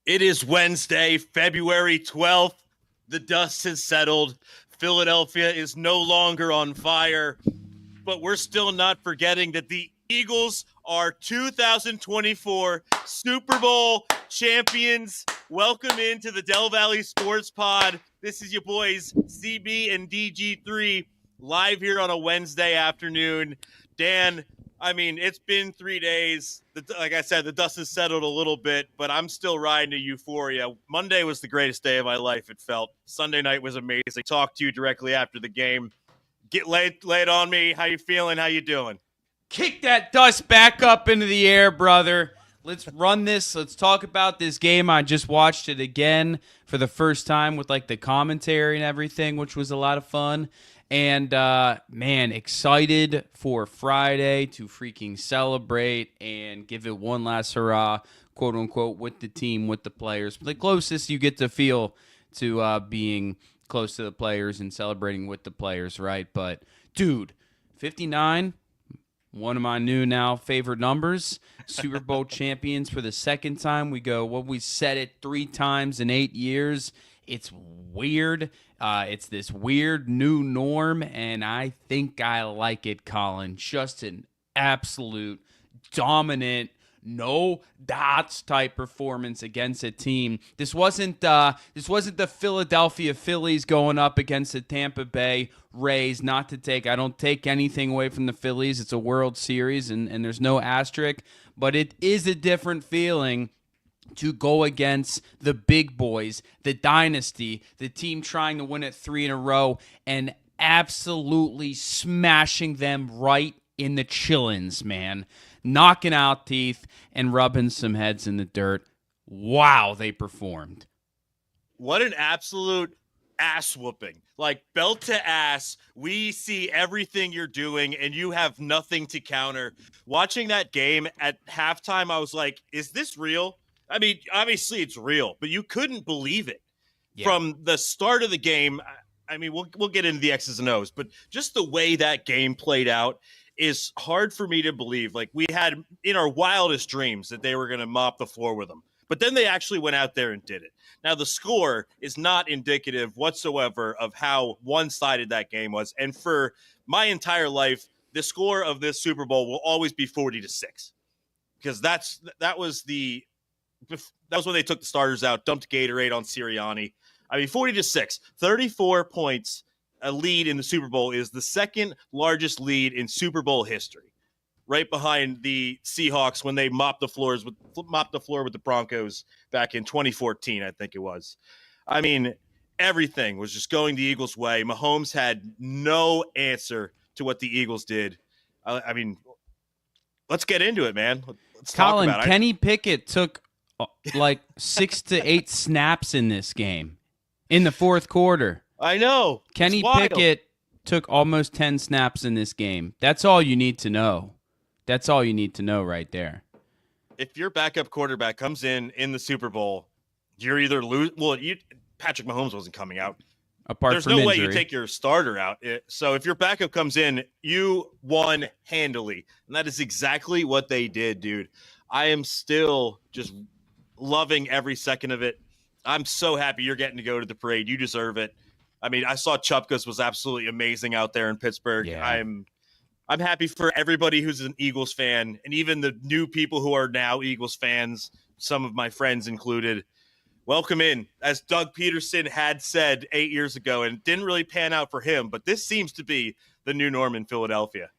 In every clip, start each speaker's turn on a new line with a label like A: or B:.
A: It is Wednesday, February 12th. The dust has settled. Philadelphia is no longer on fire, but we're still not forgetting that the Eagles are 2024 Super Bowl champions. Welcome into the Del Valley Sports Pod. This is your boys, CB and DG3, live here on a Wednesday afternoon. Dan, it's been 3 days. Like I said, the dust has settled a little bit, but I'm still riding to euphoria. Monday was the greatest day of my life, it felt. Sunday night was amazing. Talked to you directly after the game. Get laid on me. How you feeling? How you doing?
B: Kick that dust back up into the air, brother. Let's run this. Let's talk about this game. I just watched it again for the first time with the commentary and everything, which was a lot of fun. And, man, excited for Friday to freaking celebrate and give it one last hurrah, quote unquote, with the team, with the players. The closest you get to feel to being close to the players and celebrating with the players, right? But, dude, 59, one of my new now favorite numbers. Super Bowl champions for the second time. We said it 3 times in 8 years. It's weird. It's this weird new norm, and I think I like it, Colin. Just an absolute dominant, no dots type performance against a team. This wasn't the Philadelphia Phillies going up against the Tampa Bay Rays. I don't take anything away from the Phillies. It's a World Series, and there's no asterisk, but it is a different feeling to go against the big boys, the dynasty, the team trying to win it 3 in a row, and absolutely smashing them right in the chillins, man. Knocking out teeth and rubbing some heads in the dirt. Wow, they performed.
A: What an absolute ass whooping. Like belt to ass, we see everything you're doing and you have nothing to counter. Watching that game at halftime, I was like, is this real? I mean, obviously it's real, but you couldn't believe it. Yeah. From the start of the game. I mean, we'll get into the X's and O's, but just the way that game played out is hard for me to believe. Like, we had in our wildest dreams that they were going to mop the floor with them. But then they actually went out there and did it. Now, the score is not indicative whatsoever of how one-sided that game was. And for my entire life, the score of this Super Bowl will always be 40-6. Because that was when they took the starters out, dumped Gatorade on Sirianni. I mean, 40-6, 34 points, a lead in the Super Bowl is the second largest lead in Super Bowl history, right behind the Seahawks when they mopped the floor with the Broncos back in 2014, I think it was. I mean, everything was just going the Eagles' way. Mahomes had no answer to what the Eagles did. I mean, let's get into it, man. Let's
B: Colin,
A: talk about it.
B: Kenny Pickett took like 6 to 8 snaps in this game in the fourth quarter.
A: I know.
B: Kenny Pickett took almost 10 snaps in this game. That's all you need to know. That's all you need to know right there.
A: If your backup quarterback comes in the Super Bowl, you're either Patrick Mahomes wasn't coming out. There's no way you take your starter out. So if your backup comes in, you won handily. And that is exactly what they did, dude. I am still just loving every second of it. I'm so happy you're getting to go to the parade. You deserve it. I mean, I saw Chupkas was absolutely amazing out there in Pittsburgh. Yeah. I'm happy for everybody who's an Eagles fan, and even the new people who are now Eagles fans, some of my friends included. Welcome in. As Doug Peterson had said 8 years ago, and it didn't really pan out for him, but this seems to be the new norm in Philadelphia.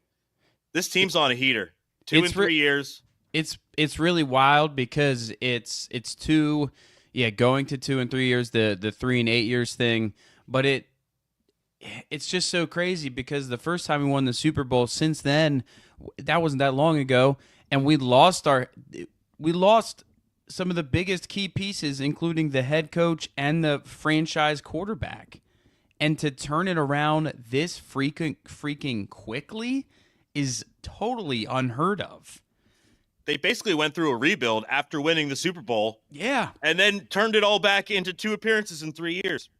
A: This team's on a heater. 2 and 3 years.
B: It's really wild because it's going to 2 and 3 years, the 3 and 8 years thing, but it's just so crazy because the first time we won the Super Bowl since then, that wasn't that long ago, and we lost some of the biggest key pieces, including the head coach and the franchise quarterback. And to turn it around this freaking quickly is totally unheard of.
A: They basically went through a rebuild after winning the Super Bowl.
B: Yeah.
A: And then turned it all back into 2 appearances in 3 years.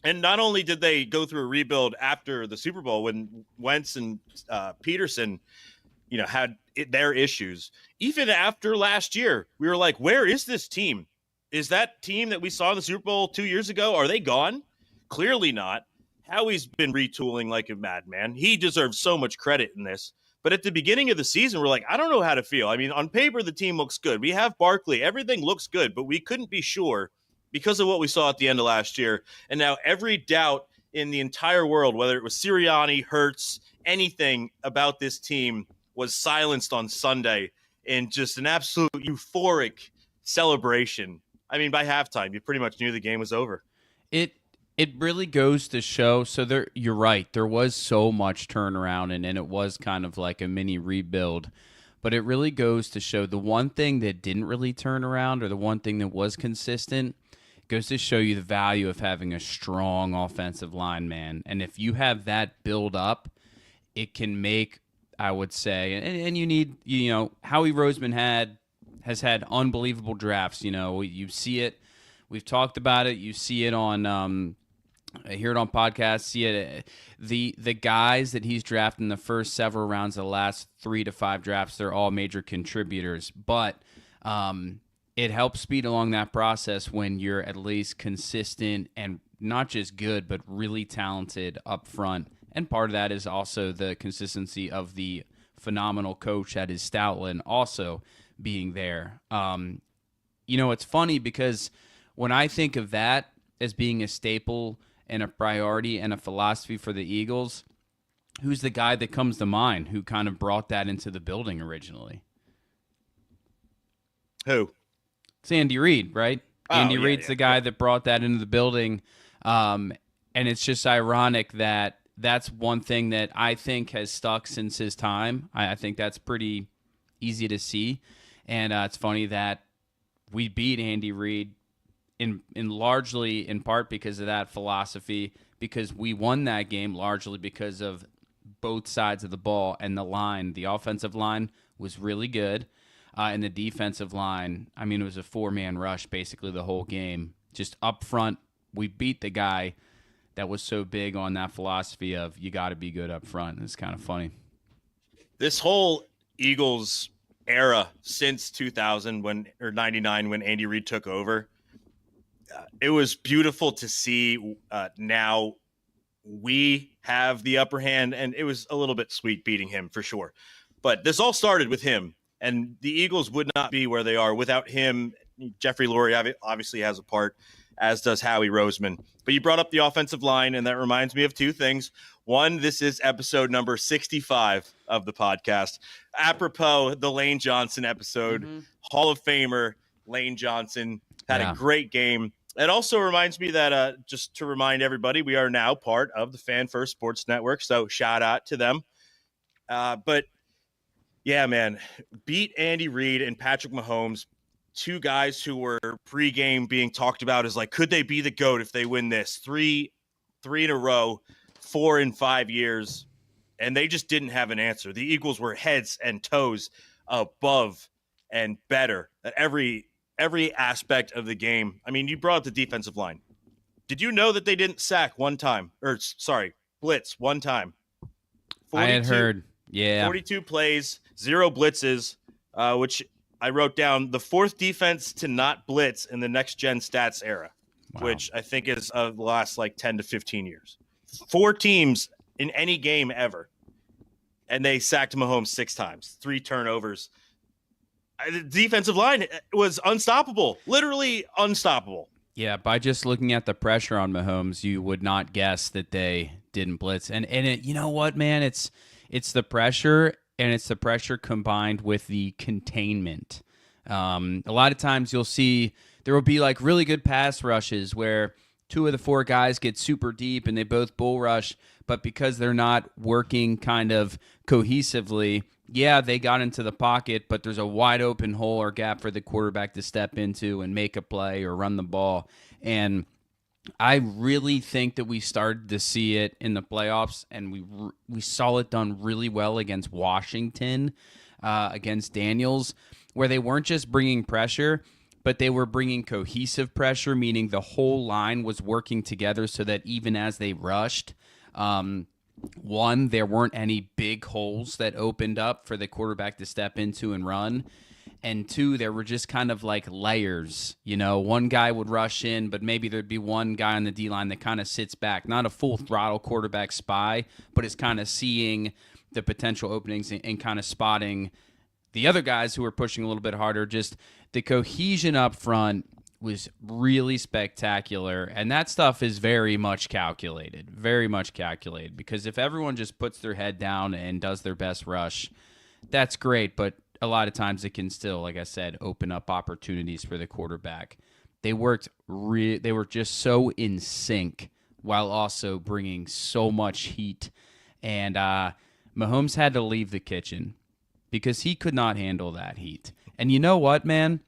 A: And not only did they go through a rebuild after the Super Bowl when Wentz and Peterson, had their issues, even after last year, we were like, where is this team? Is that team that we saw in the Super Bowl 2 years ago, are they gone? Clearly not. Howie's been retooling like a madman. He deserves so much credit in this. But at the beginning of the season, we're like, I don't know how to feel. I mean, on paper, the team looks good. We have Barkley. Everything looks good, but we couldn't be sure because of what we saw at the end of last year. And now every doubt in the entire world, whether it was Sirianni, Hurts, anything about this team was silenced on Sunday in just an absolute euphoric celebration. I mean, by halftime, you pretty much knew the game was over.
B: It really goes to show. So you're right. There was so much turnaround, and it was kind of like a mini rebuild. But it really goes to show the one thing that didn't really turn around, or the one thing that was consistent, goes to show you the value of having a strong offensive line, man. And if you have that build up, it can make, I would say, and you need, Howie Roseman has had unbelievable drafts. You see it. We've talked about it. You see it on, I hear it on podcasts. See it. The guys that he's drafted in the first several rounds of the last 3 to 5 drafts, they're all major contributors. But it helps speed along that process when you're at least consistent and not just good, but really talented up front. And part of that is also the consistency of the phenomenal coach that is Stoutland also being there. It's funny because when I think of that as being a staple and a priority and a philosophy for the Eagles, who's the guy that comes to mind who kind of brought that into the building originally?
A: Who?
B: It's Andy Reid, right? Andy Reid's the guy that brought that into the building. And it's just ironic that that's one thing that I think has stuck since his time. I think that's pretty easy to see. And it's funny that we beat Andy Reid in largely in part because of that philosophy, because we won that game largely because of both sides of the ball and the line. The offensive line was really good, and the defensive line, I mean, it was a 4-man rush basically the whole game. Just up front, we beat the guy that was so big on that philosophy of you got to be good up front. It's kind of funny.
A: This whole Eagles era since 2000 or 99 when Andy Reid took over, it was beautiful to see. Now we have the upper hand, and it was a little bit sweet beating him for sure. But this all started with him, and the Eagles would not be where they are without him. Jeffrey Lurie obviously has a part, as does Howie Roseman. But you brought up the offensive line, and that reminds me of two things. One, this is episode number 65 of the podcast. Apropos the Lane Johnson episode, Hall of Famer Lane Johnson had a great game. It also reminds me that, just to remind everybody, we are now part of the Fan First Sports Network, so shout out to them. But, yeah, man, beat Andy Reid and Patrick Mahomes, two guys who were pregame being talked about as like, could they be the GOAT if they win this? Three in a row, 4 in 5 years, and they just didn't have an answer. The Eagles were heads and toes above and better at every aspect of the game. I mean, you brought up the defensive line. Did you know that they didn't sack one time? Blitz one time.
B: 42, I had heard. Yeah.
A: 42 plays, 0 blitzes, which I wrote down the 4th defense to not blitz in the next-gen stats era, which I think is the last 10 to 15 years. 4 teams in any game ever, and they sacked Mahomes 6 times, 3 turnovers. The defensive line was unstoppable, literally unstoppable.
B: Yeah, by just looking at the pressure on Mahomes, you would not guess that they didn't blitz. And it, you know what, man? It's the pressure, and it's the pressure combined with the containment. A lot of times you'll see there will be really good pass rushes where 2 of the 4 guys get super deep and they both bull rush, but because they're not working kind of cohesively, yeah, they got into the pocket, but there's a wide open hole or gap for the quarterback to step into and make a play or run the ball. And I really think that we started to see it in the playoffs, and we saw it done really well against Washington, against Daniels, where they weren't just bringing pressure, but they were bringing cohesive pressure, meaning the whole line was working together so that even as they rushed, there weren't any big holes that opened up for the quarterback to step into and run. And two, there were just kind of like layers. You know, one guy would rush in, but maybe there'd be one guy on the D-line that kind of sits back. Not a full throttle quarterback spy, but is kind of seeing the potential openings and kind of spotting the other guys who are pushing a little bit harder. Just the cohesion up front was really spectacular, and that stuff is very much calculated, because if everyone just puts their head down and does their best rush, that's great, but a lot of times it can still, like I said, open up opportunities for the quarterback. They were just so in sync while also bringing so much heat, and Mahomes had to leave the kitchen because he could not handle that heat. And you know what, man?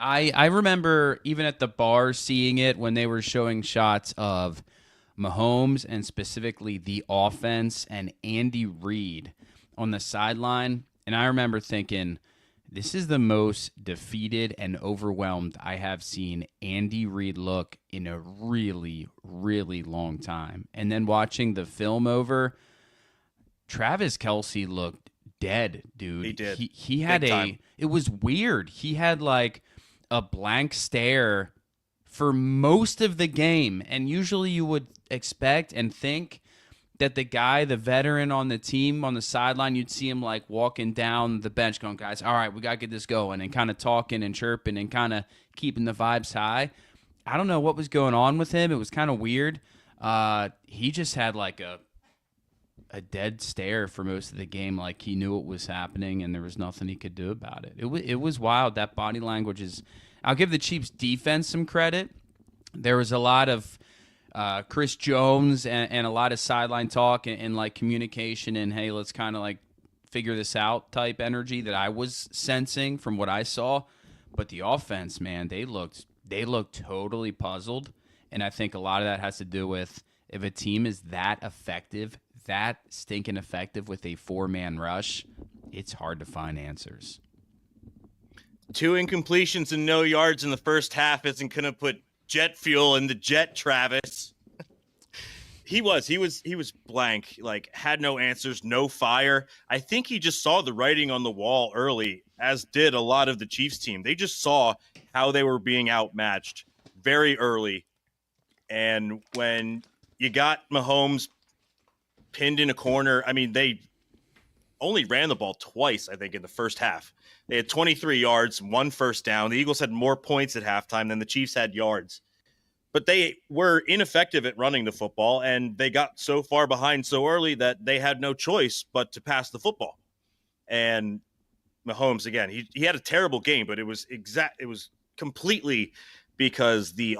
B: I remember even at the bar seeing it when they were showing shots of Mahomes and specifically the offense and Andy Reid on the sideline. And I remember thinking, this is the most defeated and overwhelmed I have seen Andy Reid look in a really, really long time. And then watching the film over, Travis Kelce looked dead, dude.
A: He did.
B: He had it was weird. He had like a blank stare for most of the game. And usually you would expect and think that the guy, the veteran on the team on the sideline, you'd see him like walking down the bench going, guys, all right, we got to get this going, and kind of talking and chirping and kind of keeping the vibes high. I don't know what was going on with him. It was kind of weird. He just had like a dead stare for most of the game, like he knew what was happening and there was nothing he could do about it. It was wild. That body language is – I'll give the Chiefs defense some credit. There was a lot of Chris Jones and a lot of sideline talk and like communication and, hey, let's kind of like figure this out type energy that I was sensing from what I saw. But the offense, man, they looked totally puzzled, and I think a lot of that has to do with if a team is that effective, that stinking effective with a four-man rush, it's hard to find answers.
A: 2 incompletions and no yards in the first half isn't going to put jet fuel in the jet, Travis. He was blank, like had no answers, no fire. I think he just saw the writing on the wall early, as did a lot of the Chiefs team. They just saw how they were being outmatched very early. And when you got Mahomes pinned in a corner, I mean, they only ran the ball twice, I think, in the first half. They had 23 yards, 1 first down. The Eagles had more points at halftime than the Chiefs had yards. But they were ineffective at running the football, and they got so far behind so early that they had no choice but to pass the football. And Mahomes, again, he had a terrible game, but it was completely because the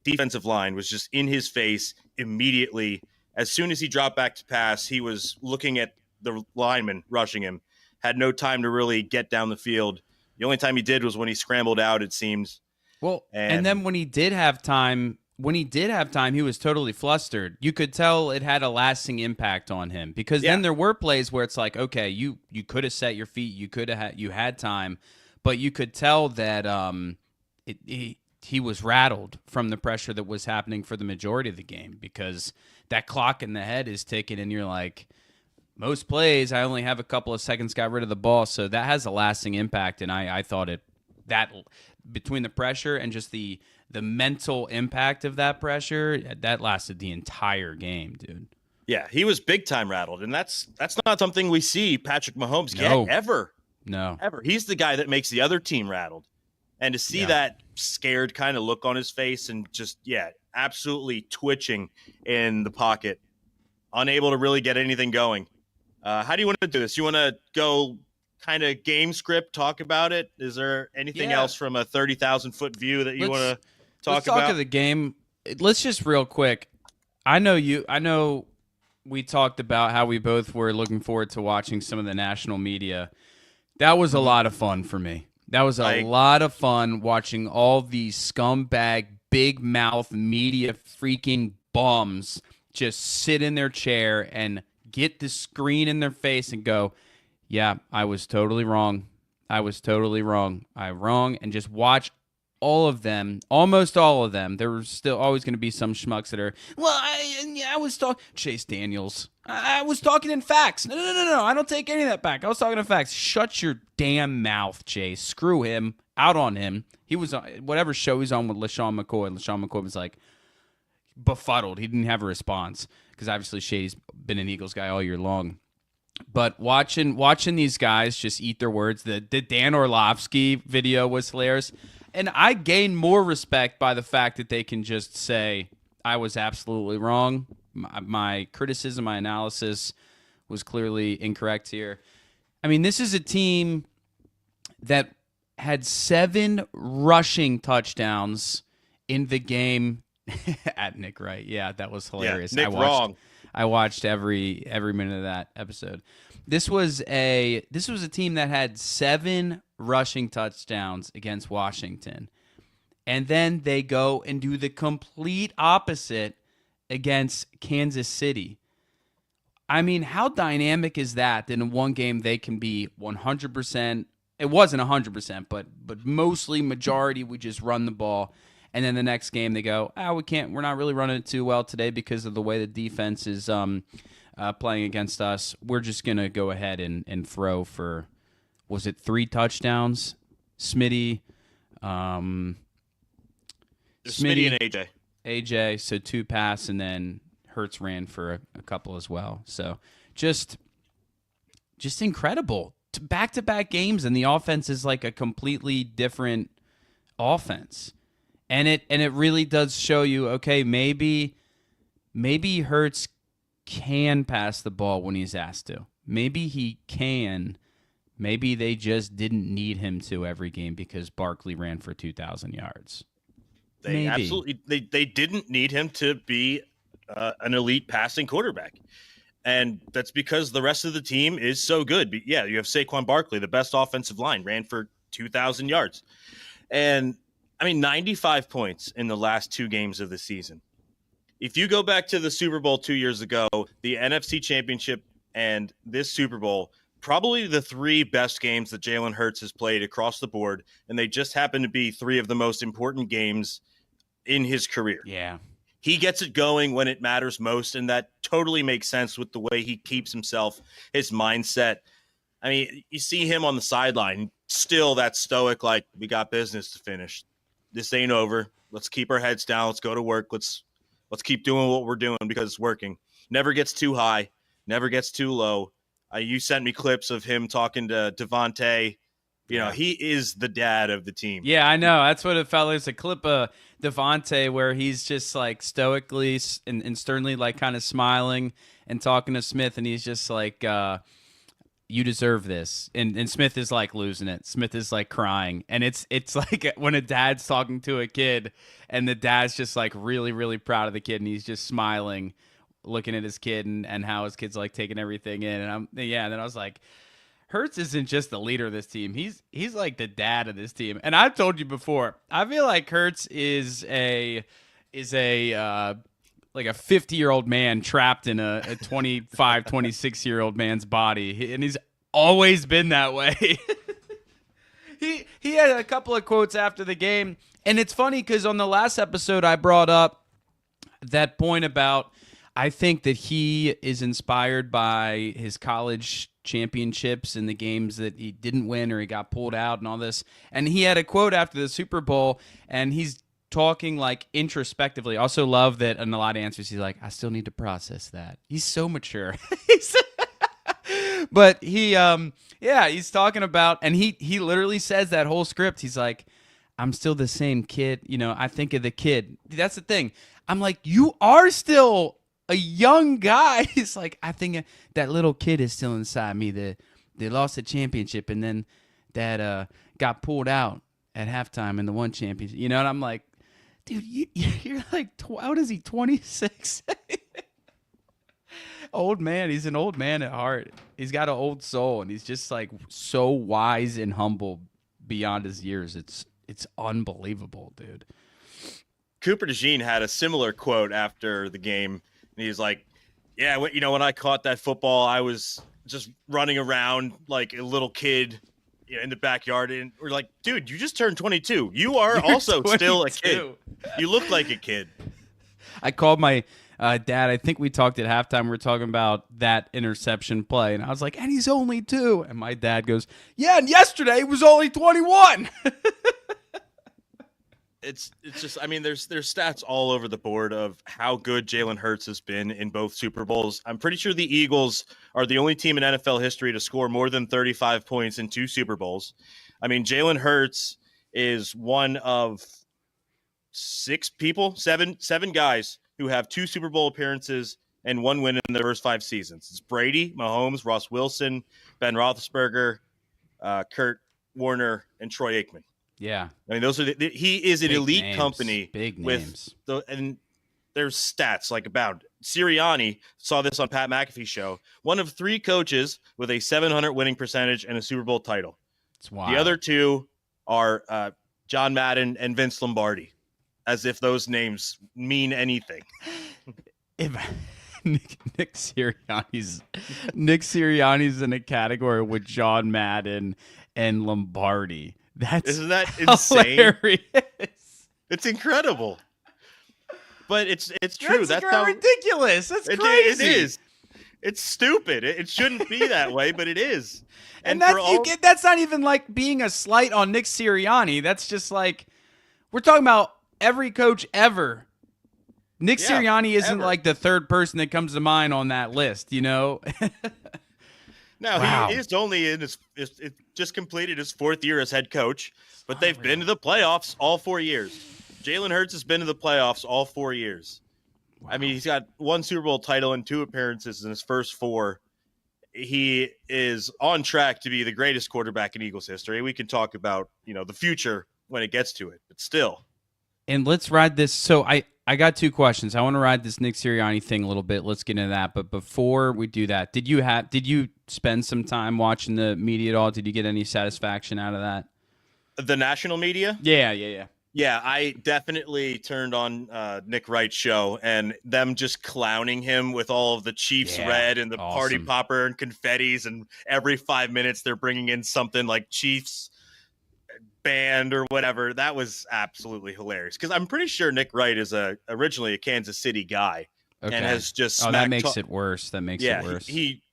A: defensive line was just in his face immediately. As soon as he dropped back to pass, he was looking at the lineman rushing him, had no time to really get down the field. The only time he did was when he scrambled out, it seems.
B: Well, and then when he did have time, he was totally flustered. You could tell it had a lasting impact on him because then there were plays where it's like, okay, you could have set your feet, you had time, but you could tell that he was rattled from the pressure that was happening for the majority of the game because that clock in the head is ticking, and you're like, most plays, I only have a couple of seconds, got rid of the ball, so that has a lasting impact, and I thought that between the pressure and just the mental impact of that pressure, that lasted the entire game, dude.
A: Yeah, he was big time rattled, and that's not something we see Patrick Mahomes get ever.
B: No.
A: Ever. He's the guy that makes the other team rattled. And to see that scared kind of look on his face and just, absolutely twitching in the pocket, unable to really get anything going. How do you want to do this? You want to go kind of game script, talk about it? Is there anything else from a 30,000-foot view that you want to talk about?
B: Let's talk of the game. Let's just real quick. I know we talked about how we both were looking forward to watching some of the national media. That was a lot of fun for me. That was a lot of fun watching all these scumbag, big mouth media freaking bums just sit in their chair and get the screen in their face and go, yeah, I was totally wrong. I'm wrong. And just watch all of them, almost all of them, there was still always going to be some schmucks that are, well, I was talking, Chase Daniels. I was talking in facts. No. I don't take any of that back. I was talking in facts. Shut your damn mouth, Chase. Screw him. Out on him. He was on whatever show he's on with LaShawn McCoy. LaShawn McCoy was like befuddled. He didn't have a response because obviously Shady's been an Eagles guy all year long. But watching these guys just eat their words, the Dan Orlovsky video was hilarious. And I gain more respect by the fact that they can just say, I was absolutely wrong. My criticism, my analysis was clearly incorrect here. I mean, this is a team that had 7 rushing touchdowns in the game at Nick Wright. Yeah, that was hilarious.
A: Yeah, wrong.
B: I watched every minute of that episode. This was a team that had 7 rushing touchdowns against Washington. And then they go and do the complete opposite against Kansas City. I mean, how dynamic is that in one game they can be 100%? It wasn't 100%, but mostly majority we just run the ball. And then the next game they go, we're not really running it too well today because of the way the defense is playing against us. We're just going to go ahead and throw for, was it 3 touchdowns? Smitty
A: and AJ.
B: So 2 pass, and then Hurts ran for a couple as well. So just incredible. Back-to-back games, and the offense is like a completely different offense. And it really does show you, okay, maybe Hurts can pass the ball when he's asked to. Maybe he can. Maybe they just didn't need him to every game because Barkley ran for 2,000 yards.
A: They didn't need him to be an elite passing quarterback. And that's because the rest of the team is so good. But yeah, you have Saquon Barkley, the best offensive line, ran for 2,000 yards. And, 95 points in the last 2 games of the season. If you go back to the Super Bowl 2 years ago, the NFC Championship and this Super Bowl, probably the 3 best games that Jalen Hurts has played across the board, and they just happen to be 3 of the most important games in his career.
B: Yeah.
A: He gets it going when it matters most, and that totally makes sense with the way he keeps himself, his mindset. You see him on the sideline, still that stoic, like, we got business to finish. This ain't over. Let's keep our heads down. Let's go to work. Let's keep doing what we're doing because it's working. Never gets too high, never gets too low. You sent me clips of him talking to Devontae. He is the dad of the team.
B: Yeah, I know. That's what it felt like. It's a clip of Devontae where he's just like stoically and sternly like kind of smiling and talking to Smith, and he's just like, you deserve this. And Smith is like losing it. Smith is like crying. And it's like when a dad's talking to a kid and the dad's just like really, really proud of the kid and he's just smiling, looking at his kid and how his kid's like taking everything in. And then I was like, Hurts isn't just the leader of this team. He's like the dad of this team. And I've told you before, I feel like Hurts is a like a 50-year-old man trapped in a 25, 26-year-old man's body. And he's always been that way. He had a couple of quotes after the game. And it's funny because on the last episode, I brought up that point about I think that he is inspired by his college championships and the games that he didn't win or he got pulled out and all this. And he had a quote after the Super Bowl, and he's talking like introspectively. Also love that in a lot of answers he's like, I still need to process that. He's so mature. But he's talking about, and he literally says that whole script. He's like, I'm still the same kid. I think of the kid. That's the thing. I'm like, you are still a young guy. He's like, I think that little kid is still inside me. They lost the championship and then that got pulled out at halftime in the one championship. And I'm like, dude, you're like, how is he, 26? Old man. He's an old man at heart. He's got an old soul, and he's just like so wise and humble beyond his years. It's unbelievable, dude.
A: Cooper DeJean had a similar quote after the game. And he's like, yeah, when I caught that football, I was just running around like a little kid in the backyard, and we're like, dude, you just turned 22. You are also still a kid. You look like a kid.
B: I called my dad. I think we talked at halftime. We were talking about that interception play, and I was like, and he's only 2. And my dad goes, yeah, and yesterday he was only 21.
A: It's just, I mean, there's stats all over the board of how good Jalen Hurts has been in both Super Bowls. I'm pretty sure the Eagles are the only team in NFL history to score more than 35 points in 2 Super Bowls. I mean, Jalen Hurts is one of 7 guys who have 2 Super Bowl appearances and 1 win in their first 5 seasons. It's Brady, Mahomes, Ross Wilson, Ben Roethlisberger, Kurt Warner, and Troy Aikman.
B: Yeah.
A: I mean, those are he is an
B: Big
A: elite
B: names.
A: company.
B: Big
A: with
B: names.
A: and there's stats like about Sirianni, saw this on Pat McAfee's show, one of 3 coaches with a 700 winning percentage and a Super Bowl title.
B: It's wild.
A: The other 2 are John Madden and Vince Lombardi, as if those names mean anything.
B: If Nick Sirianni's in a category with John Madden and Lombardi.
A: Isn't that insane?
B: Hilarious.
A: It's incredible. But it's true.
B: That's
A: how
B: ridiculous. That's crazy.
A: It is. It's stupid. It shouldn't be that way, but it is.
B: And that's not even like being a slight on Nick Sirianni. That's just like, we're talking about every coach ever. Nick Sirianni isn't like the third person that comes to mind on that list, you know?
A: No,
B: wow.
A: He is only in his just completed his 4th year as head coach, but they've been to the playoffs all 4 years. Jalen Hurts has been to the playoffs all 4 years. Wow. I mean, he's got 1 Super Bowl title and 2 appearances in his first 4. He is on track to be the greatest quarterback in Eagles history. We can talk about, the future when it gets to it, but still.
B: And let's ride this. So I got 2 questions. I want to ride this Nick Sirianni thing a little bit. Let's get into that. But before we do that, did you spend some time watching the media at all? Did you get any satisfaction out of that?
A: The national media?
B: Yeah.
A: Yeah, I definitely turned on Nick Wright's show and them just clowning him with all of the Chiefs red and the party popper and confettis, and every 5 minutes they're bringing in something like Chiefs band or whatever. That was absolutely hilarious because I'm pretty sure Nick Wright is originally a Kansas City guy and has just
B: that makes it worse. That makes it worse.
A: He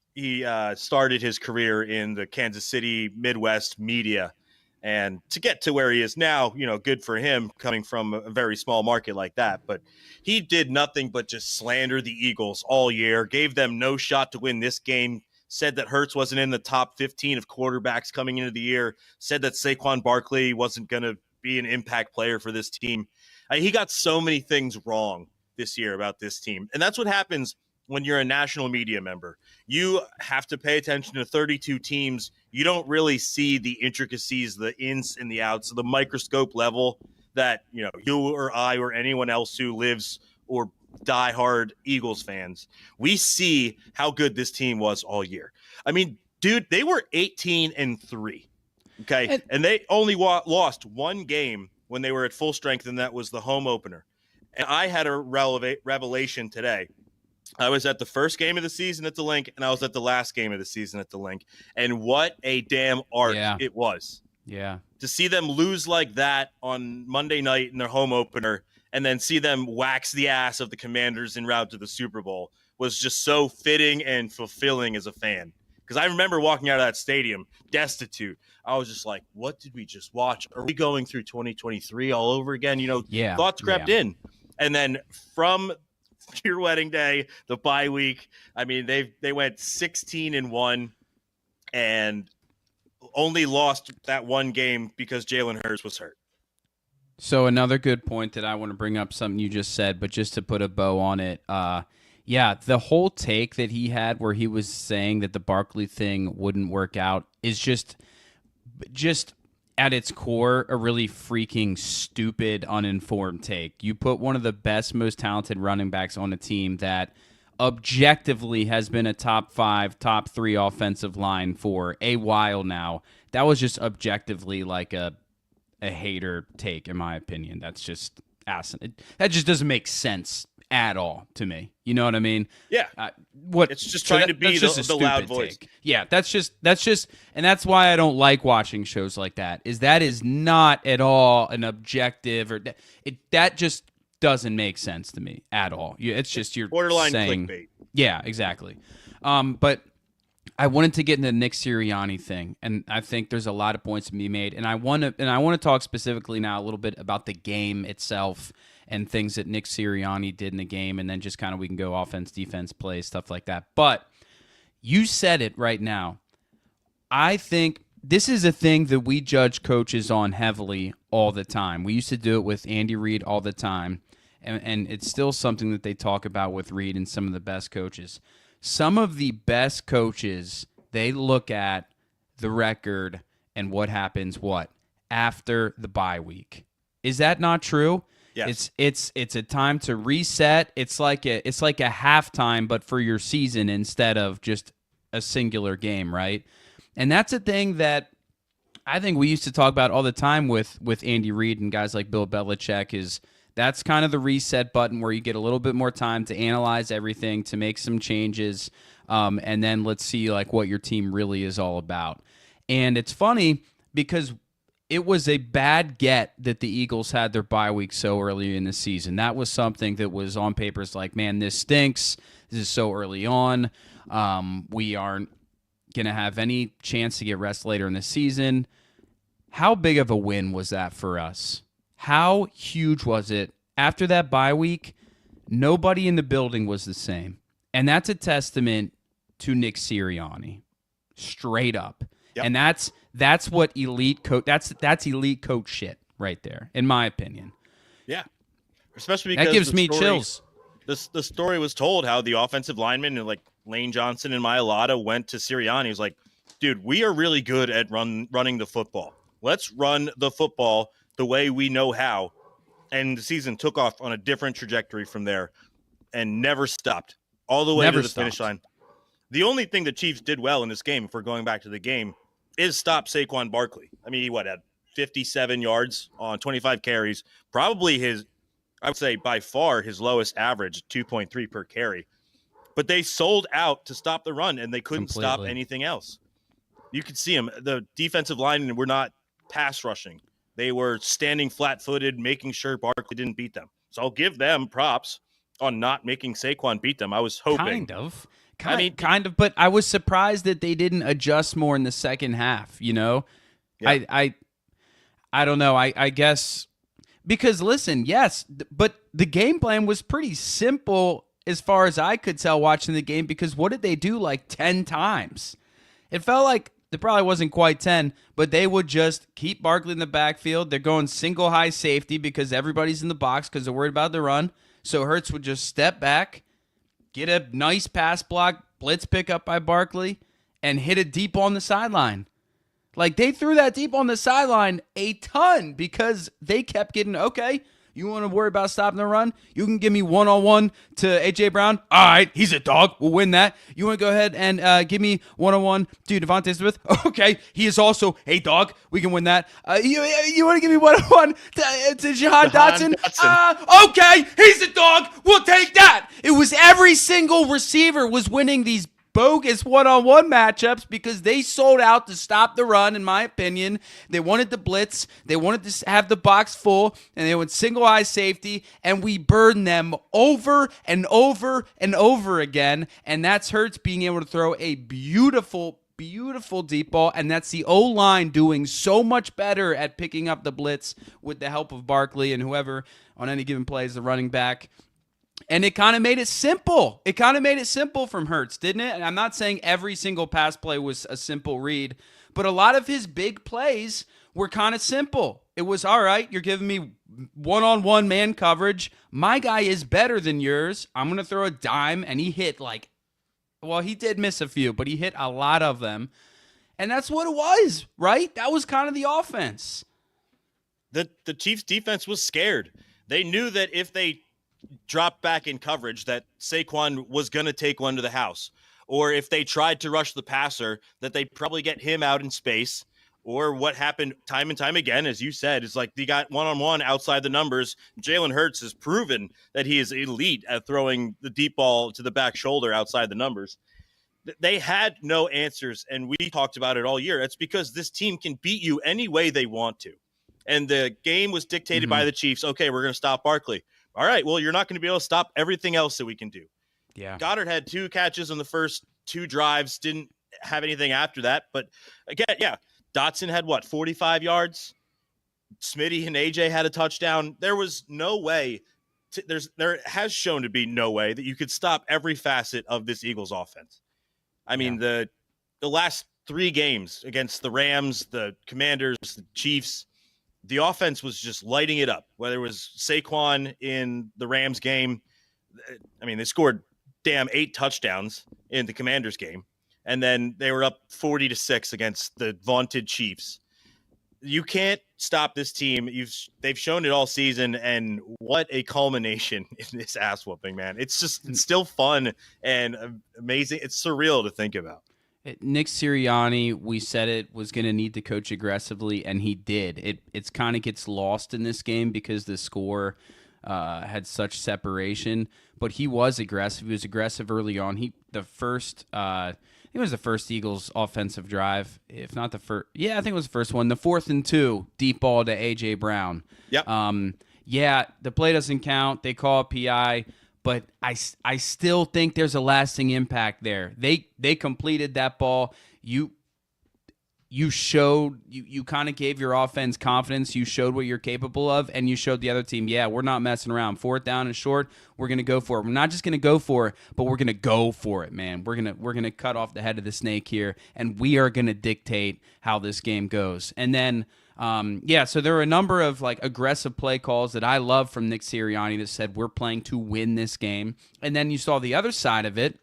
A: started his career in the Kansas City Midwest media. And to get to where he is now, good for him coming from a very small market like that. But he did nothing but just slander the Eagles all year, gave them no shot to win this game, said that Hurts wasn't in the top 15 of quarterbacks coming into the year, said that Saquon Barkley wasn't going to be an impact player for this team. He got so many things wrong this year about this team. And that's what happens when you're a national media member. You have to pay attention to 32 teams. You don't really see the intricacies, the ins and the outs, the microscope level that, you or I or anyone else who lives or diehard Eagles fans. We see how good this team was all year. I mean, dude, they were 18-3. Okay. And they only lost 1 game when they were at full strength, and that was the home opener. And I had a revelation today. I was at the first game of the season at the Link, and I was at the last game of the season at the Link. And what a damn arc it was.
B: Yeah.
A: To see them lose like that on Monday night in their home opener and then see them wax the ass of the Commanders en route to the Super Bowl was just so fitting and fulfilling as a fan. Because I remember walking out of that stadium destitute. I was just like, what did we just watch? Are we going through 2023 all over again? Thoughts crept in. And then from your wedding day, the bye week, I mean, they went 16-1 and only lost that 1 game because Jalen Hurts was hurt.
B: So another good point that I want to bring up, something you just said, but just to put a bow on it, the whole take that he had where he was saying that the Barkley thing wouldn't work out is just at its core a really freaking stupid, uninformed take. You put one of the best, most talented running backs on a team that objectively has been a top 5, top 3 offensive line for a while now. That was just objectively like a hater take, in my opinion. That's just asinine. That just doesn't make sense at all to me. You know what I mean?
A: Yeah.
B: What
A: It's just trying to be
B: that's just
A: the
B: a
A: loud
B: stupid
A: voice.
B: take. Yeah, that's just, and that's why I don't like watching shows like that. That is not at all an objective, or that just doesn't make sense to me at all. It's just you're
A: Borderline
B: saying,
A: clickbait.
B: yeah, exactly. But I wanted to get into the Nick Sirianni thing, and I think there's a lot of points to be made. And I want to talk specifically now a little bit about the game itself and things that Nick Sirianni did in the game, and then just kind of we can go offense, defense, plays, stuff like that. But you said it right now. I think this is a thing that we judge coaches on heavily all the time. We used to do it with Andy Reid all the time, and it's still something that they talk about with Reid and some of the best coaches. Some of the best coaches, they look at the record and what happens after the bye week. Is that not true?
A: Yes.
B: It's a time to reset. It's like a halftime, but for your season instead of just a singular game, right? And that's a thing that I think we used to talk about all the time with Andy Reid and guys like Bill Belichick. Is that's kind of the reset button where you get a little bit more time to analyze everything, to make some changes, and then let's see like what your team really is all about. And it's funny because it was a bad get that the Eagles had their bye week so early in the season. That was something that was on papers like, man, this stinks. This is so early on. We aren't going to have any chance to get rest later in the season. How big of a win was that for us? How huge was it? After that bye week, nobody in the building was the same. And that's a testament to Nick Sirianni. Straight up. Yep. And that's what elite coach that's elite coach shit right there, in my opinion.
A: Yeah. Especially because
B: that gives me chills.
A: The story was told how the offensive lineman and like Lane Johnson and Mailata went to Sirianni. He was like, dude, we are really good at running the football. Let's run the football the way we know how. And the season took off on a different trajectory from there and never stopped all the way to the finish line. The only thing the Chiefs did well in this game, if we're going back to the game, is stop Saquon Barkley. I mean, he had 57 yards on 25 carries, probably I would say by far his lowest average, 2.3 per carry. But they sold out to stop the run, and they couldn't stop anything else. You could see them. The defensive linemen were not pass rushing. They were standing flat-footed, making sure Barkley didn't beat them. So I'll give them props on not making Saquon beat them. I was hoping.
B: Kind of, but I was surprised that they didn't adjust more in the second half, you know? Yeah. I don't know. I guess because listen, yes, but the game plan was pretty simple as far as I could tell watching the game, because what did they do like 10 times? It felt like it probably wasn't quite 10, but they would just keep Barkley in the backfield. They're going single high safety because everybody's in the box because they're worried about the run. So Hurts would just step back, get a nice pass block, blitz pickup by Barkley, and hit it deep on the sideline. Like, they threw that deep on the sideline a ton because they kept getting, okay, you want to worry about stopping the run? You can give me one-on-one to A.J. Brown. All right, he's a dog. We'll win that. You want to go ahead and give me one-on-one to Devontae Smith? Okay, he is also a dog. We can win that. You want to give me one-on-one to Jahan Dotson? Okay, he's a dog. We'll take that. It was every single receiver was winning these bogus one-on-one matchups because they sold out to stop the run, in my opinion. They wanted the blitz. They wanted to have the box full, and they went single-high safety, and we burned them over and over and over again, and that's Hurts being able to throw a beautiful deep ball, and that's the O-line doing so much better at picking up the blitz with the help of Barkley and whoever on any given play is the running back. And it kind of made it simple. It kind of made it simple from Hurts, didn't it? And I'm not saying every single pass play was a simple read, but a lot of his big plays were kind of simple. It was, all right, you're giving me one-on-one man coverage. My guy is better than yours. I'm going to throw a dime, and he hit he did miss a few, but he hit a lot of them. And that's what it was, right? That was kind of the offense.
A: The Chiefs' defense was scared. They knew that if they dropped back in coverage that Saquon was going to take one to the house, or if they tried to rush the passer that they'd probably get him out in space, or what happened time and time again, as you said, is like they got one-on-one outside the numbers. Jalen Hurts has proven that he is elite at throwing the deep ball to the back shoulder outside the numbers. They had no answers, and we talked about it all year. It's because this team can beat you any way they want to. And the game was dictated by the Chiefs. Okay, we're going to stop Barkley. All right, well, you're not going to be able to stop everything else that we can do.
B: Yeah.
A: Goddard had 2 catches on the first 2 drives, didn't have anything after that. But again, yeah, Dotson had 45 yards. Smitty and AJ had a touchdown. There was no way. There has shown to be no way that you could stop every facet of this Eagles offense. I mean, the last 3 games against the Rams, the Commanders, the Chiefs, the offense was just lighting it up. Whether it was Saquon in the Rams game, I mean, they scored 8 touchdowns in the Commanders game, and then they were up 40-6 against the vaunted Chiefs. You can't stop this team. They've shown it all season, and what a culmination in this ass whooping, man. It's still fun and amazing. It's surreal to think about.
B: Nick Sirianni, we said it, was going to need to coach aggressively, and he did. It's kind of gets lost in this game because the score had such separation, but he was aggressive. He was aggressive early on. It was the first Eagles offensive drive, if not the first. Yeah, I think it was the first one. The 4th and 2 deep ball to A.J. Brown.
A: Yep.
B: Yeah, the play doesn't count. They call a PI. But I still think there's a lasting impact there. They completed that ball. You showed you kind of gave your offense confidence. You showed what you're capable of, and you showed the other team, yeah, we're not messing around. 4th down and short, we're gonna go for it. We're not just gonna go for it, but we're gonna go for it, man. We're gonna cut off the head of the snake here, and we are gonna dictate how this game goes. And then so there were a number of like aggressive play calls that I love from Nick Sirianni that said we're playing to win this game. And then you saw the other side of it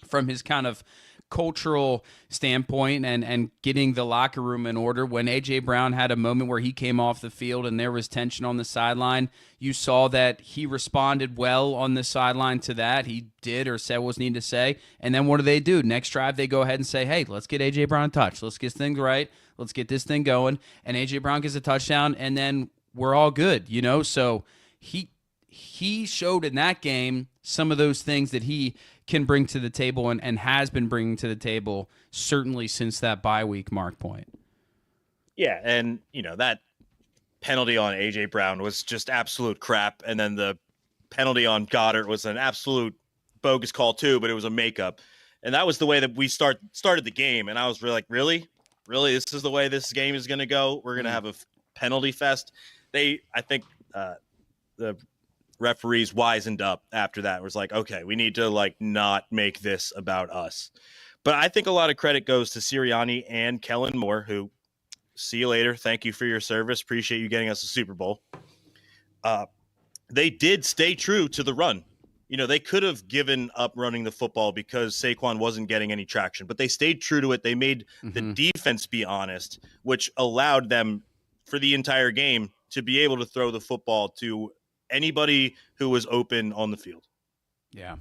B: from his kind of cultural standpoint and getting the locker room in order. When A.J. Brown had a moment where he came off the field and there was tension on the sideline, you saw that he responded well on the sideline to that. He did or said what was needed to say. And then what do? Next drive, they go ahead and say, hey, let's get A.J. Brown a touch. Let's get things right. Let's get this thing going. And A.J. Brown gets a touchdown, and then we're all good, So he showed in that game some of those things that he can bring to the table and has been bringing to the table certainly since that bye week mark point.
A: Yeah, and, that penalty on A.J. Brown was just absolute crap, and then the penalty on Goddard was an absolute bogus call too, but it was a makeup. And that was the way that we started the game, and I was really like, really? Really, this is the way this game is going to go? We're going to have a penalty fest? I think the referees wisened up after that. It was like, okay, we need to not make this about us. But I think a lot of credit goes to Sirianni and Kellen Moore, who, see you later. Thank you for your service. Appreciate you getting us a Super Bowl. They did stay true to the run. They could have given up running the football because Saquon wasn't getting any traction, but they stayed true to it. They made the defense be honest, which allowed them for the entire game to be able to throw the football to anybody who was open on the field.
B: Yeah.